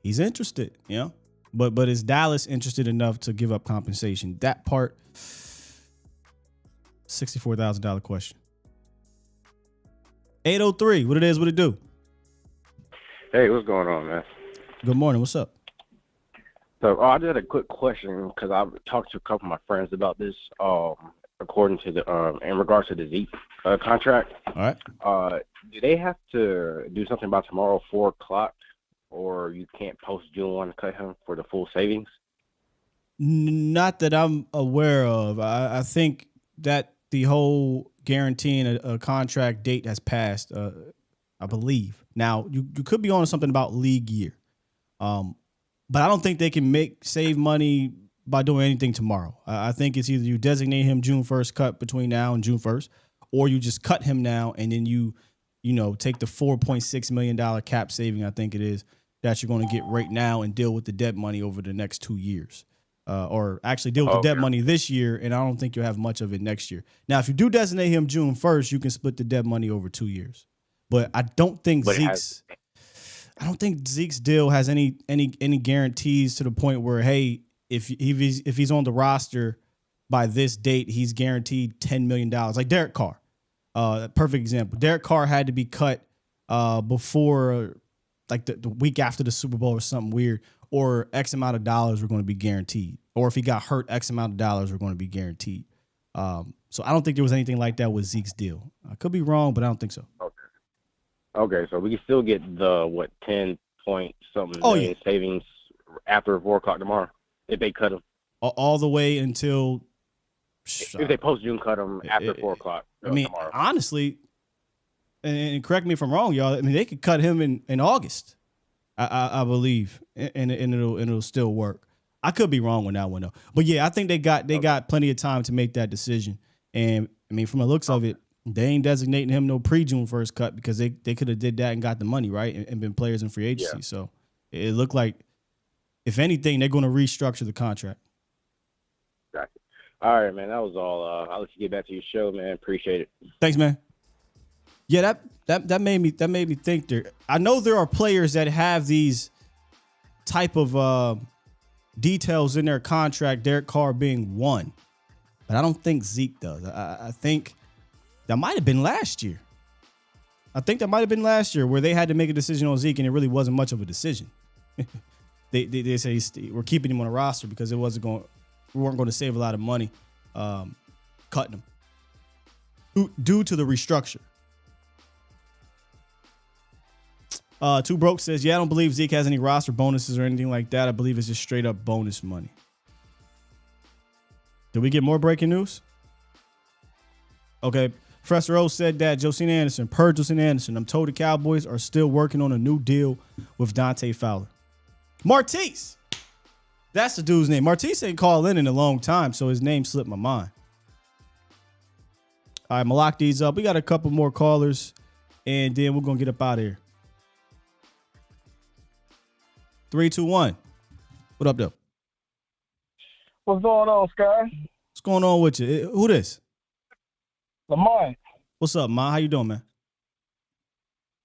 he's interested, you know. But is Dallas interested enough to give up compensation? That part, $64,000 question. 803, what it do? Hey, what's going on, man? Good morning. What's up? So I just had a quick question because I've talked to a couple of my friends about this. According to the in regards to the Zeke contract. All right. Do they have to do something by tomorrow, 4:00? Or you can't post June 1 to cut him for the full savings? Not that I'm aware of. I think that the whole guaranteeing a contract date has passed, I believe. Now, you could be on something about league year. But I don't think they can save money by doing anything tomorrow. I think it's either you designate him June 1st cut between now and June 1st, or you just cut him now and then you take the $4.6 million cap saving, I think it is, that you're going to get right now and deal with the debt money over the next 2 years. Or actually deal with the debt money this year, and I don't think you'll have much of it next year. Now, if you do designate him June 1st, you can split the debt money over 2 years. But I don't think Zeke's deal has any guarantees to the point where, hey, if he's on the roster by this date, he's guaranteed $10 million. Like Derek Carr. Perfect example. Derek Carr had to be cut before like the week after the Super Bowl or something weird, or X amount of dollars were going to be guaranteed. Or if he got hurt, X amount of dollars were going to be guaranteed. So I don't think there was anything like that with Zeke's deal. I could be wrong, but I don't think so. Okay, so we can still get the 10 point something Oh, million savings after 4 o'clock tomorrow if they cut him. All the way until if they post June cut him after 4 o'clock. I mean, tomorrow. honestly, and correct me if I'm wrong, y'all. I mean, they could cut him in August, I believe, and it'll still work. I could be wrong on that one though, but yeah, I think they got plenty of time to make that decision. And I mean, from the looks of it, they ain't designating him no pre-June first cut because they could have did that and got the money right and been players in free agency. Yeah. So it looked like, if anything, they're going to restructure the contract. Gotcha. All right, man. That was all. I'll let you get back to your show, man. Appreciate it. Thanks, man. Yeah, that made me think there. I know there are players that have these type of details in their contract, Derek Carr being one, but I don't think Zeke does. I think that might have been last year. I think that might have been last year where they had to make a decision on Zeke and it really wasn't much of a decision. They say we're keeping him on the roster because we weren't going to save a lot of money cutting him due to the restructure. Two Broke says, yeah, I don't believe Zeke has any roster bonuses or anything like that. I believe it's just straight up bonus money. Did we get more breaking news? Okay. Professor O said that Josina Anderson, per Josina Anderson, I'm told the Cowboys are still working on a new deal with Dante Fowler. Martise. That's the dude's name. Martise ain't called in a long time, so his name slipped my mind. All right, I'm going to lock these up. We got a couple more callers, and then we're going to get up out of here. 3, 2, 1. What up, though? What's going on, Sky? What's going on with you? Who this? Lamont. What's up, Ma? How you doing, man?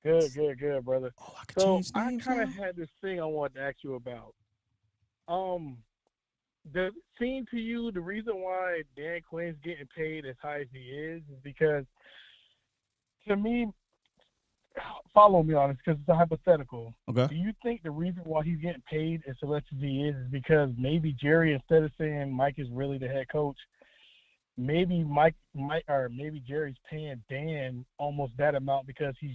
Good, brother. Oh, I could change names. I kind of had this thing I wanted to ask you about. Does it seem to you the reason why Dan Quinn's getting paid as high as he is because, to me, follow me on this because it's a hypothetical. Okay. Do you think the reason why he's getting paid as much as he is because maybe Jerry, instead of saying Mike is really the head coach, maybe maybe Jerry's paying Dan almost that amount because he's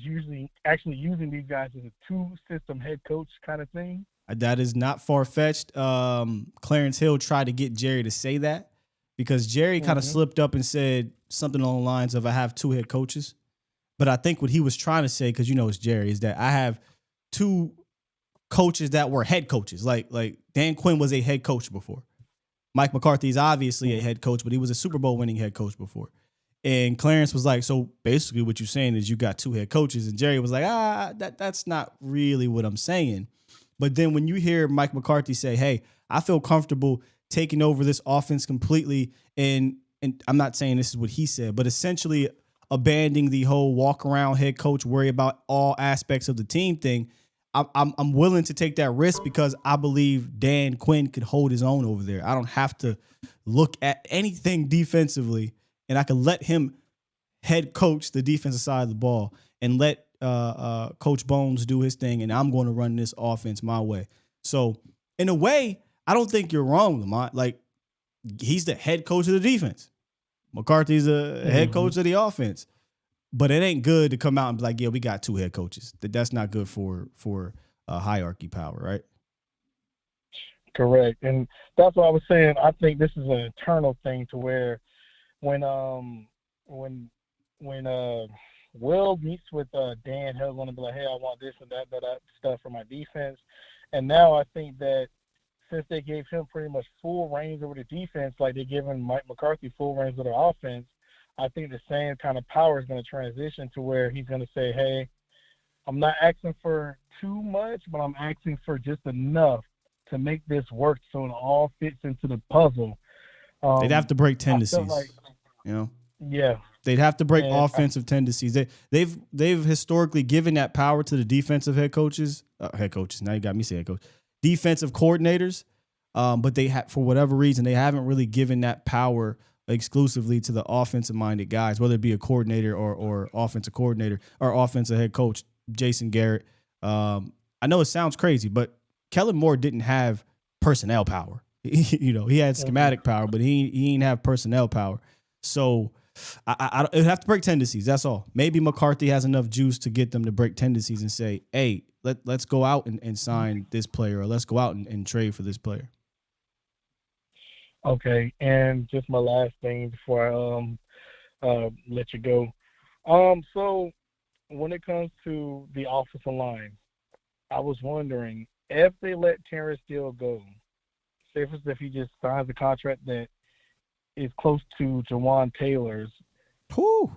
actually using these guys as a two-system head coach kind of thing? That is not far-fetched. Clarence Hill tried to get Jerry to say that because Jerry kind of slipped up and said something along the lines of, I have two head coaches. But I think what he was trying to say, because it's Jerry, is that I have two coaches that were head coaches. Like Dan Quinn was a head coach before. Mike McCarthy is obviously a head coach, but he was a Super Bowl winning head coach before. And Clarence was like, so basically what you're saying is you got two head coaches. And Jerry was like, that's not really what I'm saying. But then when you hear Mike McCarthy say, hey, I feel comfortable taking over this offense completely, and I'm not saying this is what he said, but essentially abandoning the whole walk around head coach, worry about all aspects of the team thing, I'm willing to take that risk because I believe Dan Quinn could hold his own over there. I don't have to look at anything defensively, and I can let him head coach the defensive side of the ball and let Coach Bones do his thing, and I'm going to run this offense my way. So in a way, I don't think you're wrong, Lamont. Like, he's the head coach of the defense. McCarthy's a head coach of the offense. But it ain't good to come out and be like, yeah, we got two head coaches. That's not good for hierarchy power, right? Correct. And that's what I was saying. I think this is an internal thing to where when Will meets with Dan, he'll want to be like, hey, I want this and that stuff for my defense. And now I think that since they gave him pretty much full reins over the defense, like they're giving Mike McCarthy full reins of the offense, I think the same kind of power is going to transition to where he's going to say, hey, I'm not asking for too much, but I'm asking for just enough to make this work so it all fits into the puzzle. They'd have to break tendencies, Yeah. They'd have to break offensive tendencies. They've historically given that power to the defensive head coaches. Now you got me saying head coach. Defensive coordinators, but they for whatever reason, they haven't really given that power exclusively to the offensive-minded guys, whether it be a coordinator or offensive coordinator or offensive head coach, Jason Garrett. I know it sounds crazy, but Kellen Moore didn't have personnel power. He had schematic power, but he didn't have personnel power. So I it'd have to break tendencies. That's all. Maybe McCarthy has enough juice to get them to break tendencies and say, hey, let's go out and sign this player, or let's go out and trade for this player. Okay, and just my last thing before I let you go. So when it comes to the offensive line, I was wondering if they let Terrence Steele go, say for instance, if he just signs a contract that is close to Jawan Taylor's. Whew.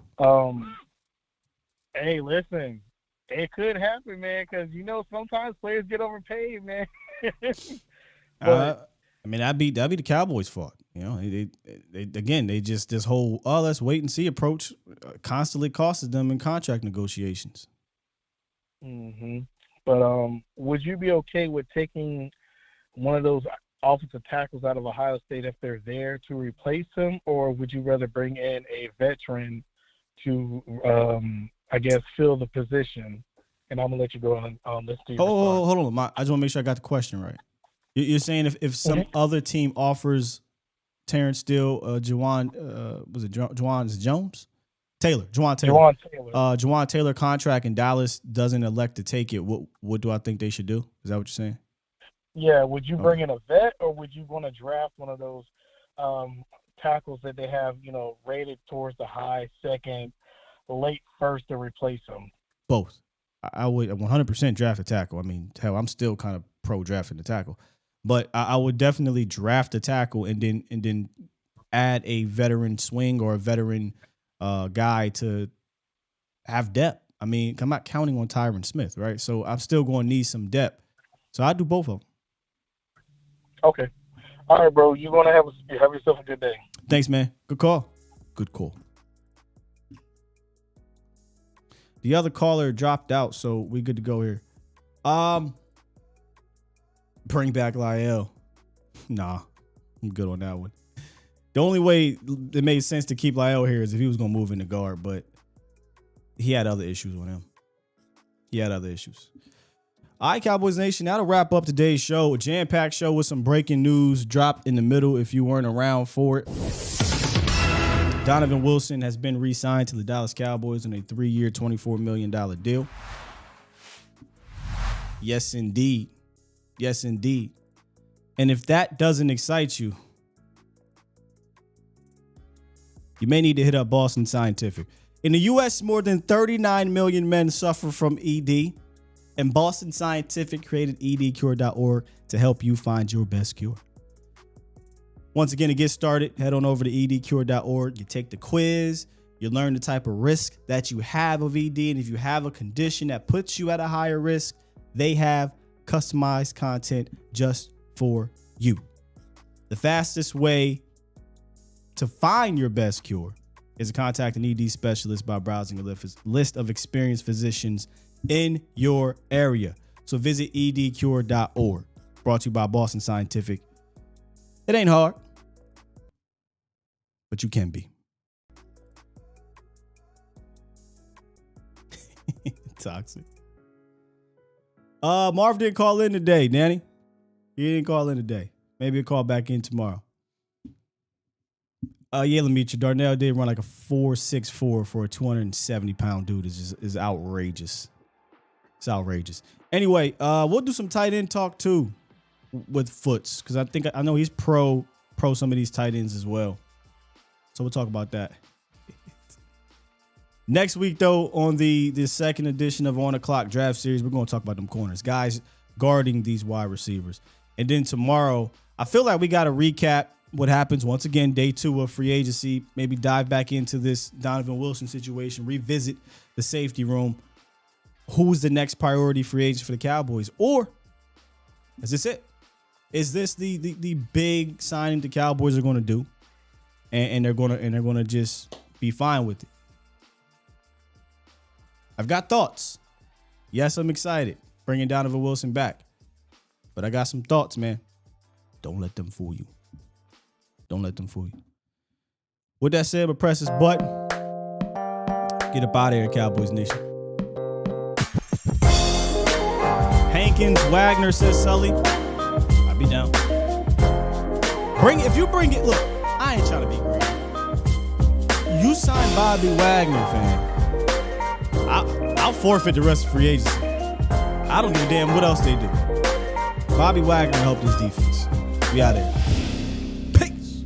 Hey, listen, it could happen, man, because sometimes players get overpaid, man. But I mean, that'd be the Cowboys' fault. They just this whole let's wait and see approach constantly costs them in contract negotiations. Mm-hmm. But would you be okay with taking one of those offensive tackles out of Ohio State if they're there to replace him, or would you rather bring in a veteran to, fill the position? And I'm gonna let you go on this. Hold on, I just want to make sure I got the question right. You're saying if some other team offers Terrence Steele, Juwan Taylor contract, and Dallas doesn't elect to take it, what do I think they should do? Is that what you're saying? Yeah, would you bring in a vet, or would you want to draft one of those tackles that they have, rated towards the high second, late first to replace them? Both. I would 100% draft a tackle. I mean, hell, I'm still kind of pro drafting the tackle, but I would definitely draft a tackle and then add a veteran swing or a veteran guy to have depth. I mean, I'm not counting on Tyron Smith, right? So I'm still going to need some depth. So I do both of them. Okay. All right, bro. You're going to have yourself a good day. Thanks, man. Good call. Good call. The other caller dropped out, so we good to go here. Bring back Lyle. Nah, I'm good on that one. The only way it made sense to keep Lyle here is if he was going to move in the guard, but he had other issues with him. All right, Cowboys Nation, that'll wrap up today's show. A jam-packed show with some breaking news dropped in the middle if you weren't around for it. Donovan Wilson has been re-signed to the Dallas Cowboys on a 3-year, $24 million deal. Yes, indeed. Yes, indeed. And if that doesn't excite you, you may need to hit up Boston Scientific. In the U.S., more than 39 million men suffer from ED. And Boston Scientific created edcure.org to help you find your best cure. Once again, to get started, head on over to edcure.org. You take the quiz. You learn the type of risk that you have of ED. And if you have a condition that puts you at a higher risk, they have customized content just for you. The fastest way to find your best cure is to contact an ED specialist by browsing a list of experienced physicians in your area. So visit edcure.org. Brought to you by Boston Scientific. It ain't hard, but you can be. Toxic. Marv didn't call in today, Danny. He didn't call in today. Maybe he'll call back in tomorrow. Yeah, let me meet you. Darnell did run like a 4.64 for a 270-pound dude. Is outrageous. It's outrageous. Anyway, we'll do some tight end talk too with Foots, because I know he's pro some of these tight ends as well. So we'll talk about that. Next week, though, on the second edition of On the Clock Draft Series, we're going to talk about them corners, guys guarding these wide receivers. And then tomorrow, I feel like we got to recap what happens once again, day 2 of free agency, maybe dive back into this Donovan Wilson situation, revisit the safety room. Who's the next priority free agent for the Cowboys? Or is this it? Is this the big signing the Cowboys are going to do, and they're going to just be fine with it? I've got thoughts. Yes, I'm excited bringing Donovan Wilson back, but I got some thoughts, man. Don't let them fool you. Don't let them fool you. With that said, I'm gonna press this button. Get up out of here, Cowboys Nation. Hankins, Wagner, says Sully. I'll be down. If you bring it, look, I ain't trying to be greedy. you sign Bobby Wagner, fam, I'll forfeit the rest of free agency. I don't give a damn what else they do. Bobby Wagner helped this defense. We out there. Peace.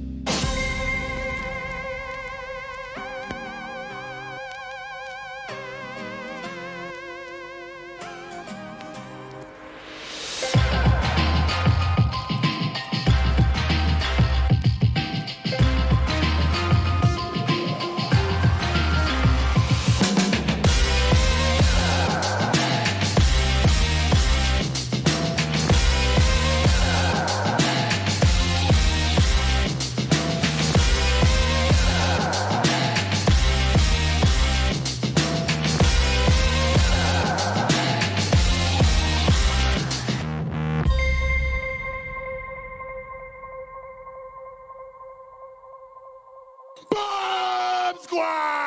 Bomb Squad!